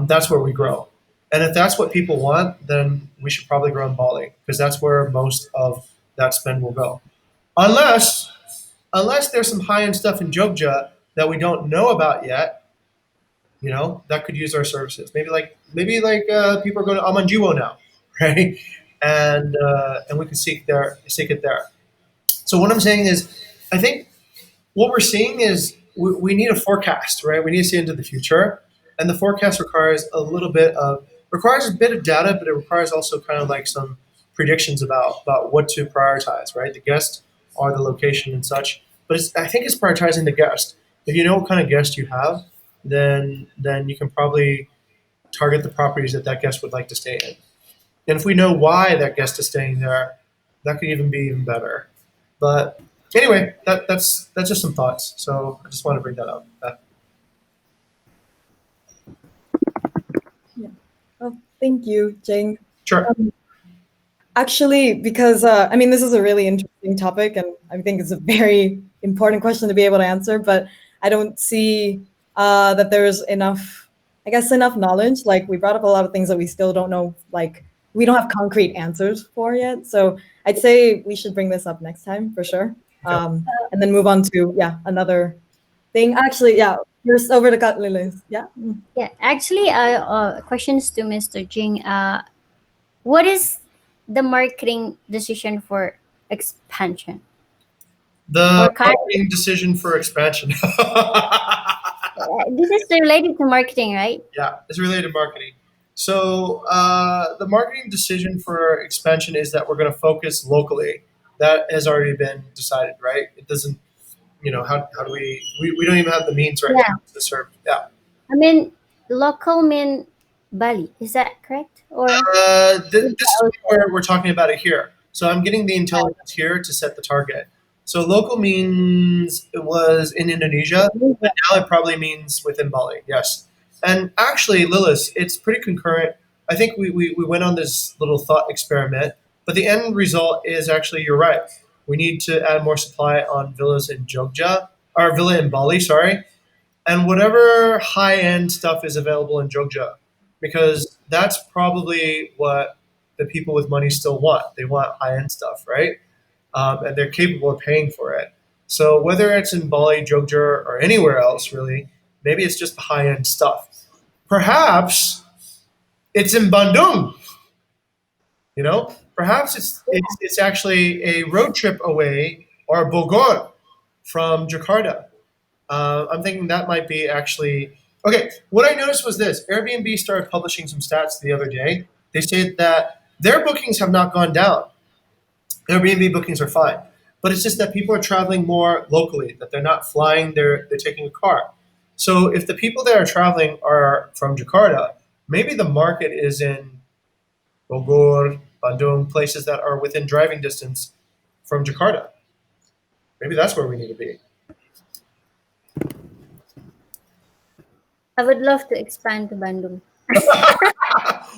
That's where we grow. And if that's what people want, then we should probably grow in Bali because that's where most of that spend will go. Unless unless there's some high end stuff in Jogja that we don't know about yet, that could use our services. Maybe like people are going to Amanjiwo now, right? And we can seek it there. So what I'm saying is, I think what we're seeing is we need a forecast, right? We need to see into the future. and the forecast requires a bit of data, but it requires also kind of like some predictions about what to prioritize, right? The guest or the location and such. But I think it's prioritizing the guest. If you know what kind of guest you have, then you can probably target the properties that that guest would like to stay in. And if we know why that guest is staying there, that could even be even better. But anyway, that's just some thoughts. So I just want to bring that up. Yeah. Well, thank you, Jane. Sure. Actually, because I mean, this is a really interesting topic, and I think it's a very important question to be able to answer. But I don't see that there's enough, I guess, enough knowledge. Like we brought up a lot of things that we still don't know, like we don't have concrete answers for yet. So I'd say we should bring this up next time for sure, and then move on to another thing. Actually, here's over to Kat Lilis. Yeah. Yeah, actually, questions to Mr. Jing. What is the marketing decision for expansion The or kind? marketing decision for expansion. This is related to marketing, right? Yeah, it's related to marketing. So the marketing decision for expansion is that we're going to focus locally. That has already been decided, right? It doesn't, how do we don't even have the means right Yeah. now to serve. Yeah. I mean, local mean Bali. Is that correct? Or This is where we're talking about it here. So I'm getting the intelligence here to set the target. So local means it was in Indonesia, but now it probably means within Bali. Yes. And actually, Lilith, it's pretty concurrent. I think we went on this little thought experiment, but the end result is actually you're right. We need to add more supply on villas in Jogja, or villa in Bali, sorry, and whatever high end stuff is available in Jogja, because that's probably what the people with money still want. They want high end stuff, right? And they're capable of paying for it. So whether it's in Bali, Jogja, or anywhere else, really, maybe it's just the high end stuff. Perhaps it's in Bandung. Perhaps it's actually a road trip away or Bogor from Jakarta. I'm thinking that might be actually okay. What I noticed was this: Airbnb started publishing some stats the other day. They said that their bookings have not gone down. Airbnb bookings are fine, but it's just that people are traveling more locally. That they're not flying; they're taking a car. So if the people that are traveling are from Jakarta, maybe the market is in Bogor, Bandung, places that are within driving distance from Jakarta. Maybe that's where we need to be. I would love to expand to Bandung.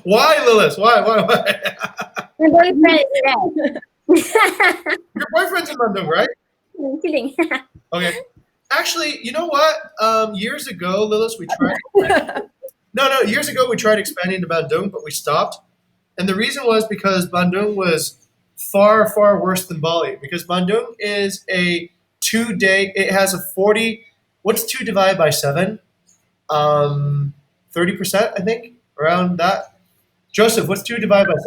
Why, Lilith? Why? My boyfriend is there. Your boyfriend's in Bandung, right? I'm kidding. Okay. Actually, you know what? Years ago, Lilith, we tried. No. Years ago, we tried expanding to Bandung, but we stopped. And the reason was because Bandung was far, far worse than Bali. Because Bandung is a 2-day. It has a 40. What's 2 divided by 7? 30%, I think, around that. Joseph, what's 2 divided by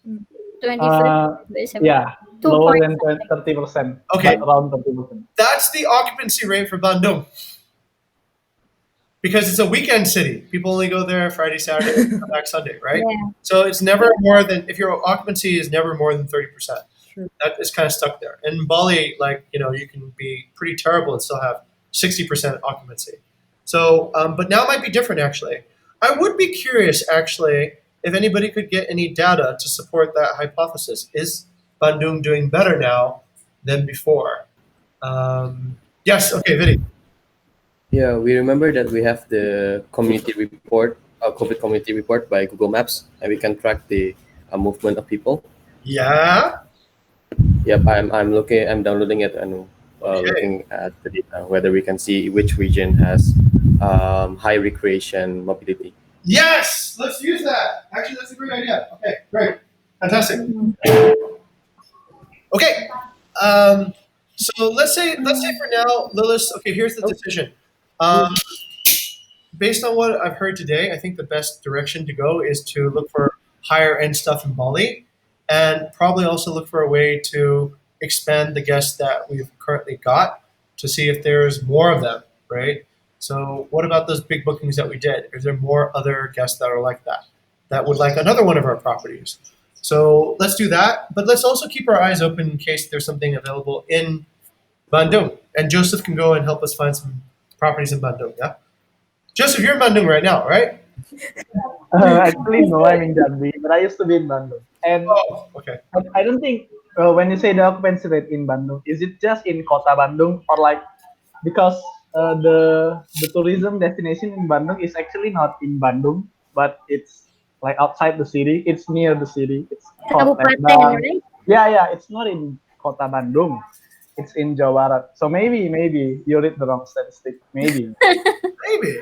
7? 25. Yeah, lower than 30%. Okay. But around 30%. That's the occupancy rate for Bandung. Because it's a weekend city. People only go there Friday, Saturday, come back Sunday, right? Yeah. So it's never more than, if your occupancy is never more than 30%. Sure. That is kind of stuck there. In Bali, you can be pretty terrible and still have 60% occupancy. So, but now it might be different, actually. I would be curious, actually, if anybody could get any data to support that hypothesis. Is Bandung doing better now than before? Yes, okay, Vidi. Yeah, we remember that we have the community report, COVID community report by Google Maps, and we can track the movement of people. Yeah. Yep, I'm downloading it and looking at the data, whether we can see which region has high recreation mobility. Yes, let's use that. Actually, that's a great idea. Okay, great, fantastic. Okay, so let's say for now, Lilith. Okay, here's the decision. Based on what I've heard today, I think the best direction to go is to look for higher end stuff in Bali, and probably also look for a way to expand the guests that we've currently got to see if there's more of them, right? So what about those big bookings that we did? Is there more other guests that are like that, that would like another one of our properties? So let's do that, but let's also keep our eyes open in case there's something available in Bandung. And Joseph can go and help us find some properties in Bandung. Yeah, Joseph, you're in Bandung right now, right? Actually, no, I'm in Jambi, but I used to be in Bandung. And Oh, okay. I don't think when you say the occupancy rate in Bandung, is it just in Kota Bandung or like because the tourism destination in Bandung is actually not in Bandung, but it's like outside the city. It's near the city. It's called Kabupaten, Lesdan. right? Yeah, it's not in Kota Bandung. It's in Jawa Barat. So maybe you read the wrong statistic. Maybe. Maybe.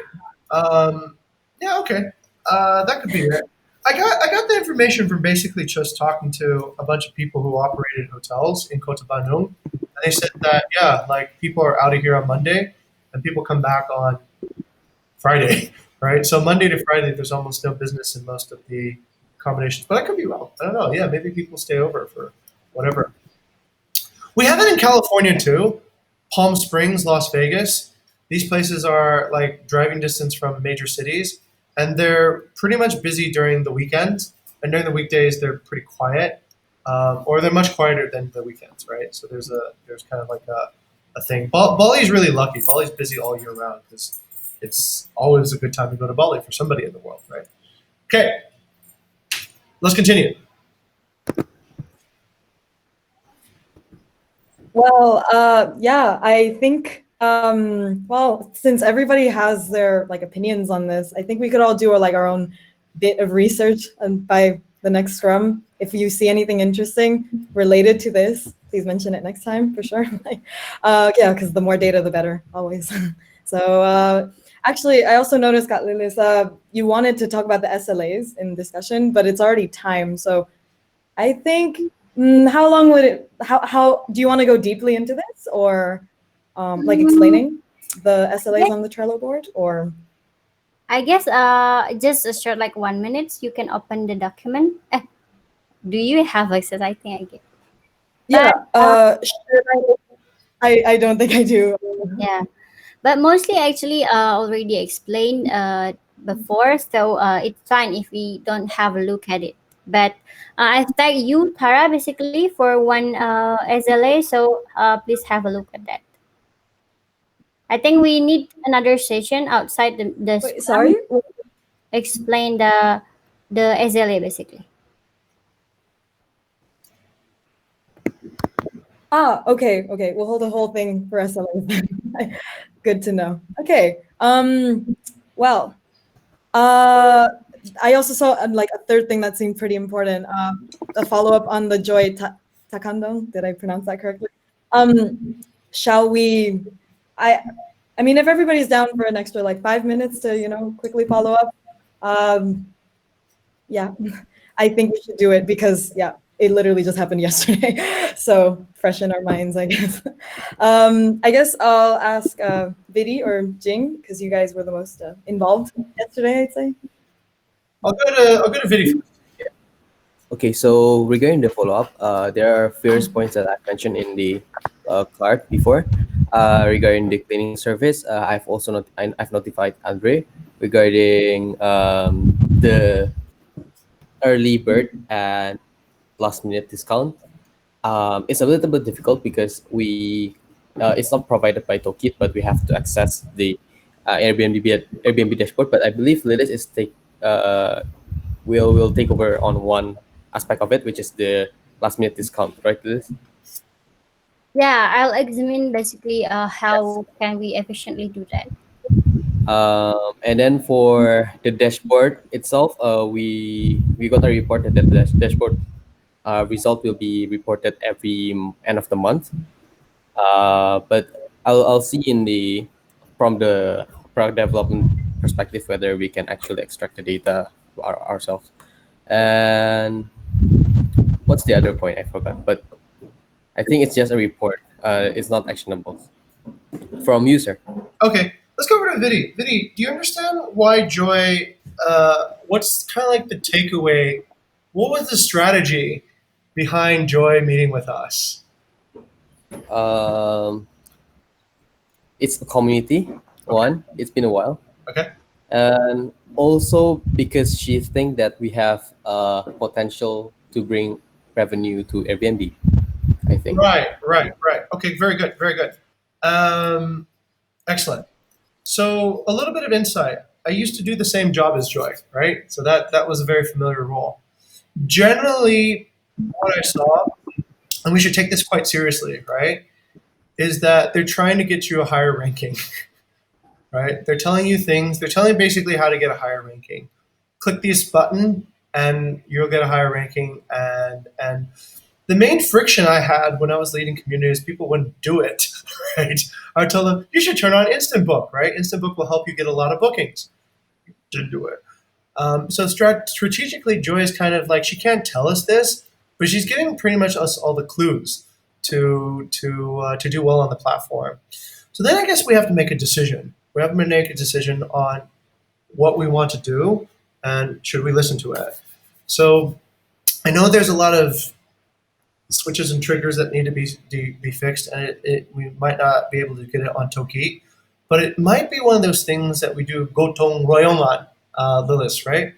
Yeah, okay. That could be it. I got the information from basically just talking to a bunch of people who operated hotels in Kota Bandung, and they said that yeah, like people are out of here on Monday, and people come back on Friday, right? So Monday to Friday, there's almost no business in most of the accommodations. But I could be wrong. I don't know. Yeah, maybe people stay over for whatever. We have it in California too. Palm Springs, Las Vegas. These places are like driving distance from major cities, and they're pretty much busy during the weekends. And during the weekdays, they're pretty quiet, or they're much quieter than the weekends, right? So there's kind of like a thing. Bali's really lucky. Bali's busy all year round because it's always a good time to go to Bali for somebody in the world, right? Okay, let's continue. Well, yeah, I think, well, since everybody has their like opinions on this, I think we could all do like our own bit of research, and by the next scrum, if you see anything interesting related to this, please mention it next time for sure. Like, yeah, because the more data, the better, always. So actually, I also noticed, Kak Lilis, you wanted to talk about the SLAs in discussion, but it's already time. So I think, how long would it, how do you want to go deeply into this, or like explaining the SLAs on the Trello board, or? I guess just a short like 1 minute. You can open the document. Do you have access? I think I get. Yeah, But sure, I don't think I do. yeah, but mostly actually already explained before, so it's fine if we don't have a look at it. But I've tagged you, Tara, basically for one SLA, so please have a look at that. I think we need another session outside the Wait, scrum sorry? to explain the SLA basically. Ah, okay, okay. We'll hold the whole thing for SLAs then. Good to know. Okay. Well, I also saw like a third thing that seemed pretty important. A follow up on the Joy Takandong. Did I pronounce that correctly? Shall we? I I mean, if everybody's down for an extra like 5 minutes to quickly follow up, yeah, I think we should do it because yeah, it literally just happened yesterday, so fresh in our minds, I guess. I guess I'll ask Vidi or Jing because you guys were the most involved yesterday, I'd say. I'll go to video. Okay, so regarding the follow-up, there are various points that I mentioned in the card before. Regarding the cleaning service, I've notified Andre regarding the early bird and last minute discount. It's a little bit difficult because it's not provided by Tokit, but we have to access the Airbnb dashboard. But I believe Lilith will take over on one aspect of it, which is the last minute discount, right, Lilith? Yeah, I'll examine basically Yes. how can we efficiently do that. And then for the dashboard itself, we got a report that the dashboard result will be reported every end of the month. But I'll see from the product development perspective whether we can actually extract the data ourselves. And what's the other point? I forgot. But I think it's just a report. It's not actionable from user. Okay, let's go over to Vidi. Vidi, do you understand why Joy? What's kind of like the takeaway? What was the strategy behind Joy meeting with us? Um, it's a community One, it's been a while, Okay. and also because she think that we have potential to bring revenue to Airbnb. I think. Right. Okay, very good, very good. Um, Excellent. So a little bit of insight. I used to do the same job as Joy, right? So that was a very familiar role. Generally, what I saw, and we should take this quite seriously, right, is that they're trying to get you a higher ranking, right? They're telling you things. They're telling you basically how to get a higher ranking. Click this button, and you'll get a higher ranking. And the main friction I had when I was leading communities, people wouldn't do it, right? I would tell them, you should turn on Instant Book, right? Instant Book will help you get a lot of bookings. Didn't do it. So strategically, Joy is kind of like, she can't tell us this, but she's giving pretty much us all the clues to do well on the platform. So then I guess we have to make a decision. We have to make a decision on what we want to do and should we listen to it. So I know there's a lot of switches and triggers that need to be fixed, and we might not be able to get it on Toki, but it might be one of those things that we do gotong royongan, Lilith, right?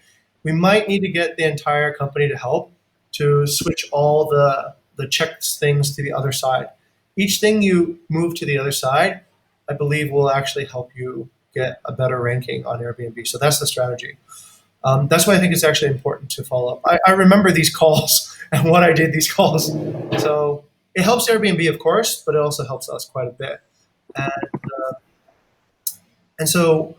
We might need to get the entire company to help to switch all the checks things to the other side. Each thing you move to the other side, I believe, will actually help you get a better ranking on Airbnb. So that's the strategy. That's why I think it's actually important to follow up. I remember these calls and what I did these calls. So it helps Airbnb, of course, but it also helps us quite a bit. And, uh, and so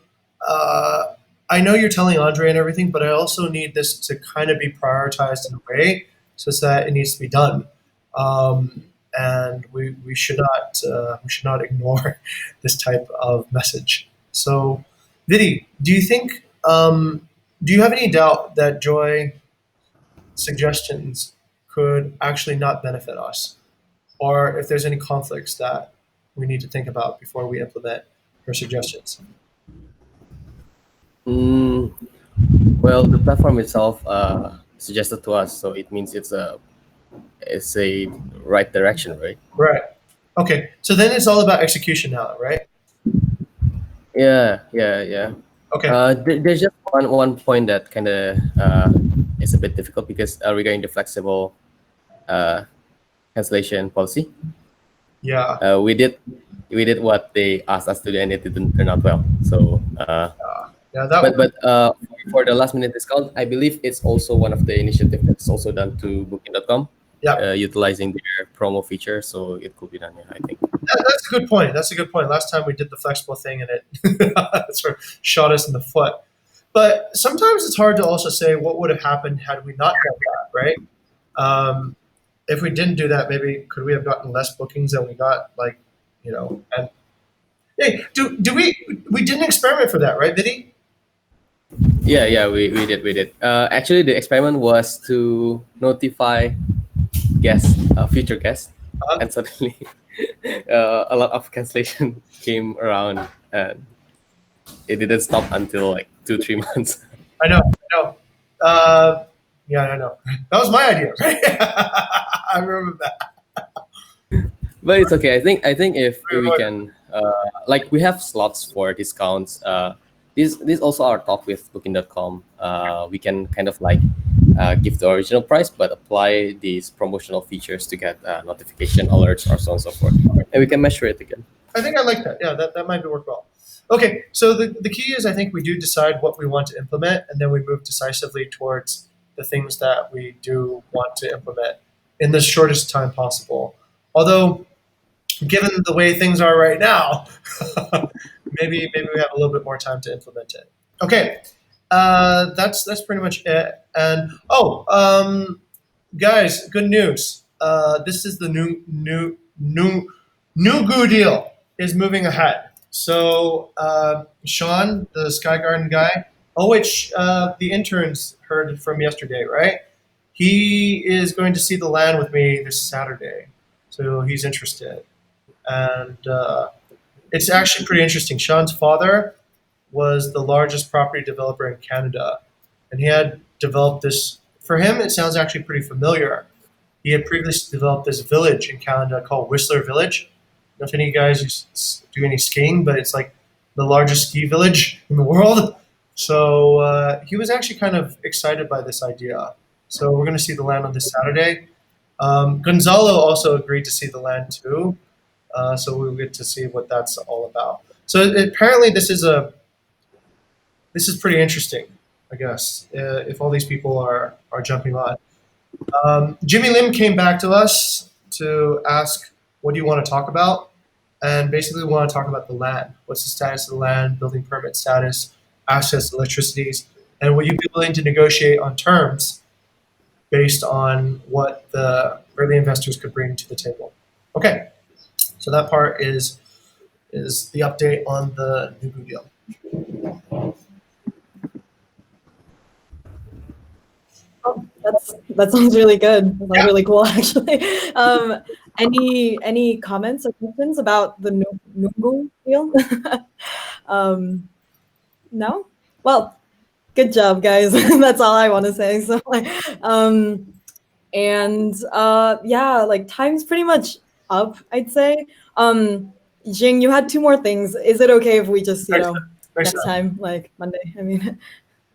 I know you're telling Andre and everything, but I also need this to kind of be prioritized in a way so that it needs to be done. And we should not ignore this type of message. So, Vidi, do you have any doubt that Joy suggestions could actually not benefit us, or if there's any conflicts that we need to think about before we implement her suggestions? Mm, well, the platform itself suggested to us, so it means it's a right direction, right? Right. Okay. So then it's all about execution now, right? Yeah. Okay. There's just one point that kind of is a bit difficult because regarding the flexible uh, cancellation policy, Yeah. we did what they asked us to do, and it didn't turn out well. So, Yeah. That. but for the last minute discount, I believe it's also one of the initiative that's also done to Booking.com, Yeah. utilizing their promo feature. So it could be done. Yeah, I think. That's a good point. That's a good point. Last time we did the flexible thing, and it sort of shot us in the foot. But sometimes it's hard to also say what would have happened had we not done that, right? Um, if we didn't do that, maybe could we have gotten less bookings than we got? Like, and hey, do we did an experiment for that, right, Vidi? Yeah, we did. Actually, the experiment was to notify guests, future guests, and suddenly a lot of cancellation came around, and it didn't stop until like 2-3 months. I know. Yeah, I know. That was my idea, right? I remember that. But it's okay. I think if Very we good. can, like we have slots for discounts. This also our talk with Booking.com. We can kind of like give the original price, but apply these promotional features to get notification alerts or so on and so forth, and we can measure it again. I think I like that. Yeah, that might be work well. Okay, so the key is I think we do decide what we want to implement, and then we move decisively towards the things that we do want to implement in the shortest time possible. Although, given the way things are right now, maybe we have a little bit more time to implement it. Okay, that's pretty much it. And guys, good news. This is the new Goo deal is moving ahead. So Sean, the Sky Garden guy. Oh, which the interns heard from yesterday, right? He is going to see the land with me this Saturday, so he's interested, and it's actually pretty interesting. Sean's father was the largest property developer in Canada, and he had developed this. For him, it sounds actually pretty familiar. He had previously developed this village in Canada called Whistler Village. I don't know if any of you guys do any skiing, but it's like the largest ski village in the world. So he was actually kind of excited by this idea. So we're going to see the land on this Saturday. Gonzalo also agreed to see the land too. So we'll get to see what that's all about. So apparently this is pretty interesting, I guess, if all these people are jumping on. Jimmy Lim came back to us to ask, what do you want to talk about? And basically, we want to talk about the land. What's the status of the land, building permit status, access to electricities, and will you be willing to negotiate on terms based on what the early investors could bring to the table? Okay, so that part is the update on the Nubu deal. Oh, that sounds really good. That sounds really cool, actually. Any comments or questions about the Nungu deal? No? Well, good job, guys. That's all I want to say. So, yeah, like time's pretty much up, I'd say. Jing, you had two more things. Is it okay if we just, next time, like Monday? I mean,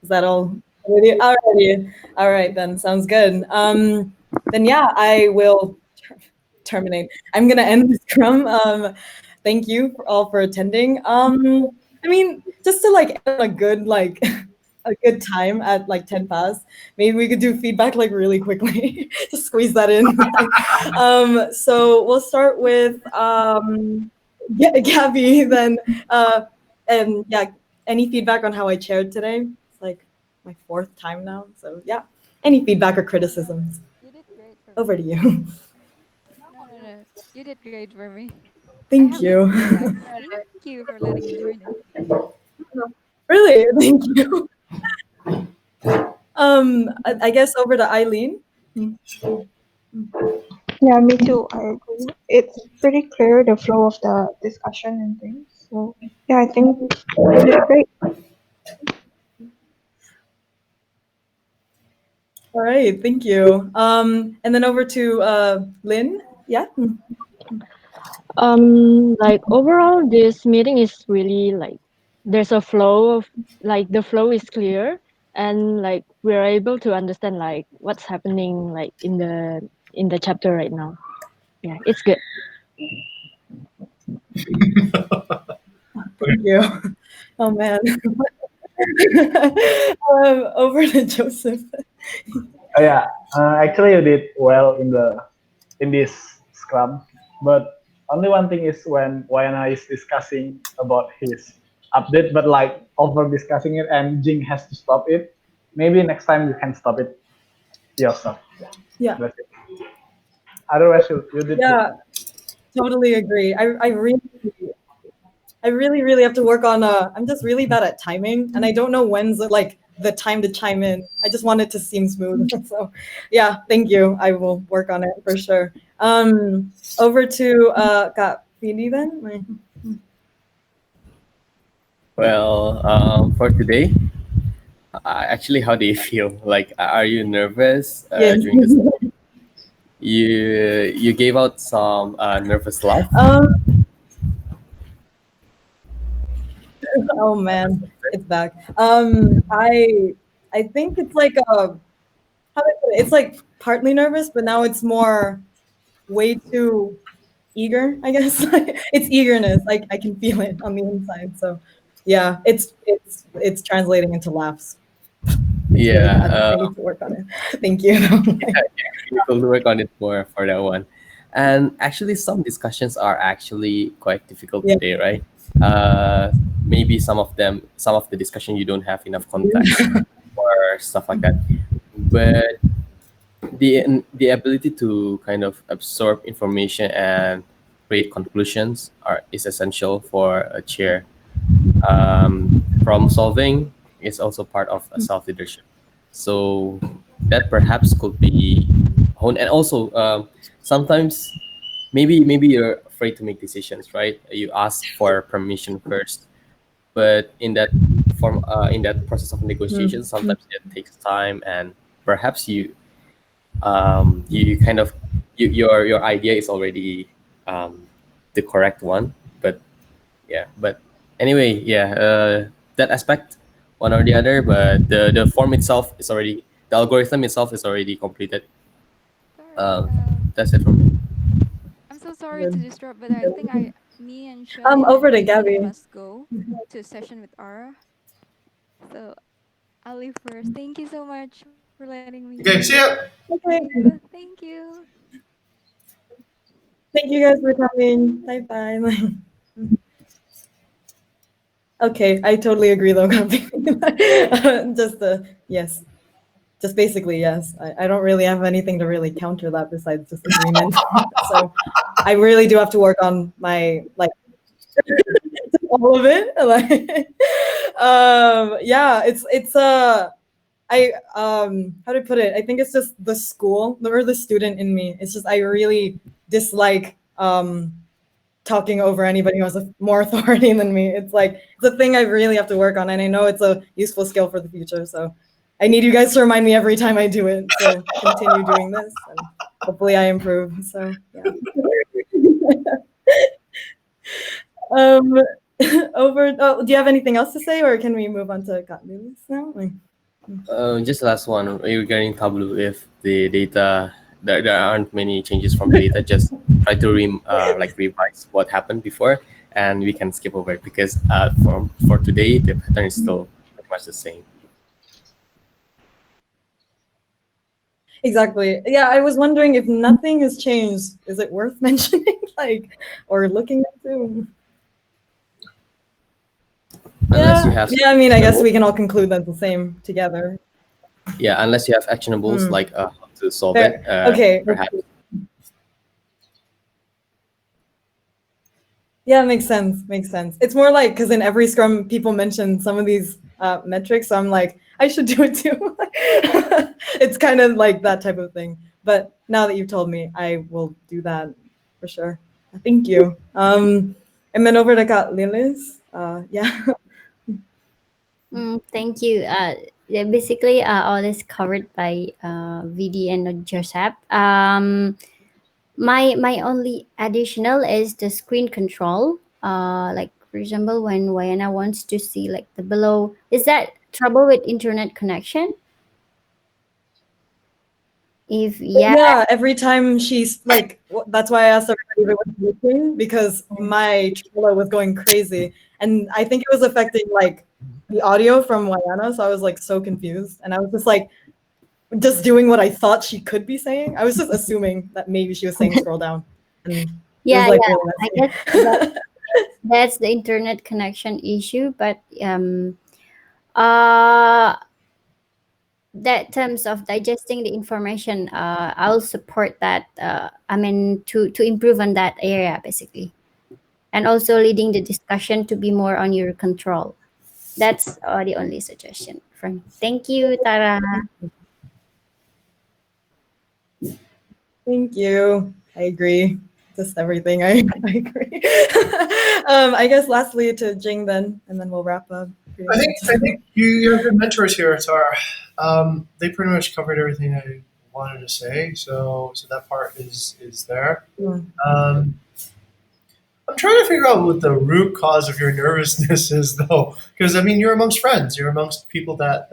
is that all? Alrighty. All right, then. Sounds good. Then yeah, I will terminate. I'm gonna end the scrum. Thank you all for attending. I mean, just to like end a good a good time at like 10 past. Maybe we could do feedback like really quickly. Just squeeze that in. So we'll start with Gabby then. And yeah, any feedback on how I chaired today? It's like my fourth time now. So yeah, any feedback or criticisms? You did great for me. Over to you. No. You did great for me. Thank you. Thank you for letting me join it. Really, thank you. I guess over to Eileen. Yeah, me too. I agree. It's pretty clear the flow of the discussion and things. So yeah, I think you did great. All right, thank you. And then over to Lynn. Yeah. Like overall, this meeting is really like there's a flow of like the flow is clear and like we're able to understand like what's happening like in the chapter right now. Yeah, it's good. Thank you. Oh man. Over to Joseph. Yeah, actually you did well in this scrum, but only one thing is when Wayana is discussing about his update, but like over discussing it and Jing has to stop it. Maybe next time you can stop it yourself. Yeah. That's it. Otherwise, you did. Yeah, totally agree. I really have to work on. I'm just really bad at timing, and I don't know when's like the time to chime in. I just want it to seem smooth. So, yeah, thank you. I will work on it for sure. Over to Kak Vindi then. Well, for today, actually, how do you feel? Like, are you nervous Yes. during this? You gave out some nervous laugh. Oh man, it's back. I think it's like how do I put it? It's like partly nervous, but now it's more way too eager, I guess. It's eagerness. Like I can feel it on the inside. So yeah, it's translating into laughs. Yeah, I need to work on it. Thank you. we'll work on it more for that one. And actually, some discussions are actually quite difficult Yeah. today, right? Maybe some of the discussion you don't have enough context or stuff like that. But the ability to kind of absorb information and create conclusions is essential for a chair. Problem solving is also part of a self leadership. So that perhaps could be honed, and also sometimes maybe you're afraid to make decisions, right? You ask for permission first, but in that process of negotiation, sometimes it takes time, and perhaps you kind of your idea is already the correct one, but yeah, but Anyway, yeah, that aspect, one or the other, but the form itself is already, the algorithm itself is already completed. All right. That's it from me. I'm so sorry to disrupt, but I think me and Shelin Over and to Lynn Gabby. must go to a session with Ara. So I'll leave first. Thank you so much for letting me. Okay, see ya. See Okay. you. Thank you. Thank you guys for coming. Bye bye. Okay, I totally agree though, Gabby. Just yes. Just basically yes. I don't really have anything to really counter that besides just agreement. So I really do have to work on my like all of it. Like yeah, it's I how to put it? I think it's just the school or the student in me. It's just I really dislike talking over anybody who has more authority than me. It's like it's a thing I really have to work on, and I know it's a useful skill for the future. So I need you guys to remind me every time I do it. So continue doing this, and hopefully I improve. So yeah. um, over. Oh, do you have anything else to say, or can we move on to got news now? Like, Just the last one regarding Tableau. If the data, there aren't many changes from the data, just try to like revise what happened before, and we can skip over it because for today the pattern is still pretty much the same. exactly. Yeah, I was wondering if nothing has changed, is it worth mentioning, like, or looking into? Unless you Yeah, have yeah. I mean, I guess actionable, we can all conclude that's the same together. yeah, unless you have actionables Hmm. like how to solve it, Fair. Okay. perhaps. Yeah, makes sense. Makes sense. It's more like because in every Scrum, people mention some of these metrics. So I'm like, I should do it too. It's kind of like that type of thing. But now that you've told me, I will do that for sure. Thank you. And then over to Kat Lilis. Yeah. Thank you. Yeah, basically, all is covered by VD and Joseph. My only additional is the screen control. Like for example, when Wayana wants to see like the below, is that trouble with internet connection? If yeah, Yeah, every time she's like, that's why I asked everybody if it was working because my Trello was going crazy, and I think it was affecting like the audio from Wayana. So I was like so confused, and I was just like, just doing what I thought she could be saying. I was just assuming that maybe she was saying scroll down, and it was yeah, like yeah. really I guess messy. that's the internet connection issue, but uh that terms of digesting the information, I'll support that. I mean, to improve on that area basically, and also leading the discussion to be more on your control. That's the only suggestion from. Thank you, Tara. Thank you. I agree. Just everything. I agree. I guess lastly to Jing then, and then we'll wrap up. Pretty I much. think you have good mentors here, Tara. They pretty much covered everything I wanted to say, so that part is there. Mm. Um, I'm trying to figure out what the root cause of your nervousness is, though, because I mean you're amongst friends, you're amongst people that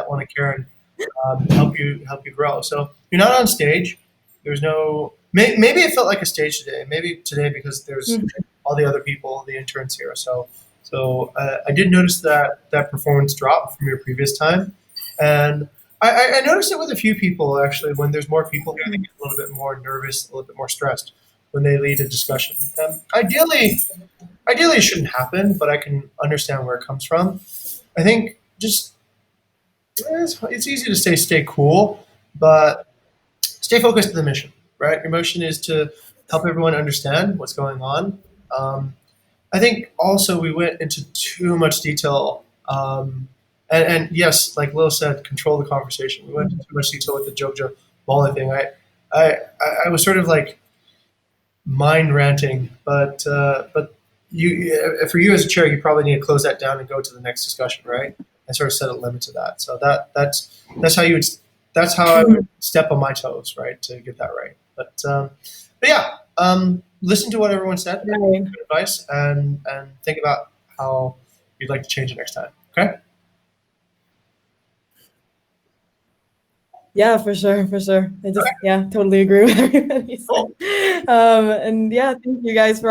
want to care and help you grow. So you're not on stage. There's no maybe it felt like a stage today. Maybe today because there's Mm. all the other people, the interns here. So I did notice that performance drop from your previous time, and I noticed it with a few people actually. When there's more people here, they get a little bit more nervous, a little bit more stressed when they lead a discussion. Ideally, it shouldn't happen, but I can understand where it comes from. I think just it's easy to say stay cool, but stay focused to the mission, right? Your mission is to help everyone understand what's going on. I think also we went into too much detail. And yes, like Lil said, control the conversation. We went into too much detail with the Jojo Molly thing. I, I was sort of like mind ranting, but you for you as a chair, you probably need to close that down and go to the next discussion, right? And sort of set a limit to that. So that's how you would that's how I would step on my toes, right, to get that right. But yeah, listen to what everyone said, Right. good advice, and think about how you'd like to change it next time. Okay. Yeah, for sure, for sure. I just totally agree with everything you said. And yeah, thank you guys for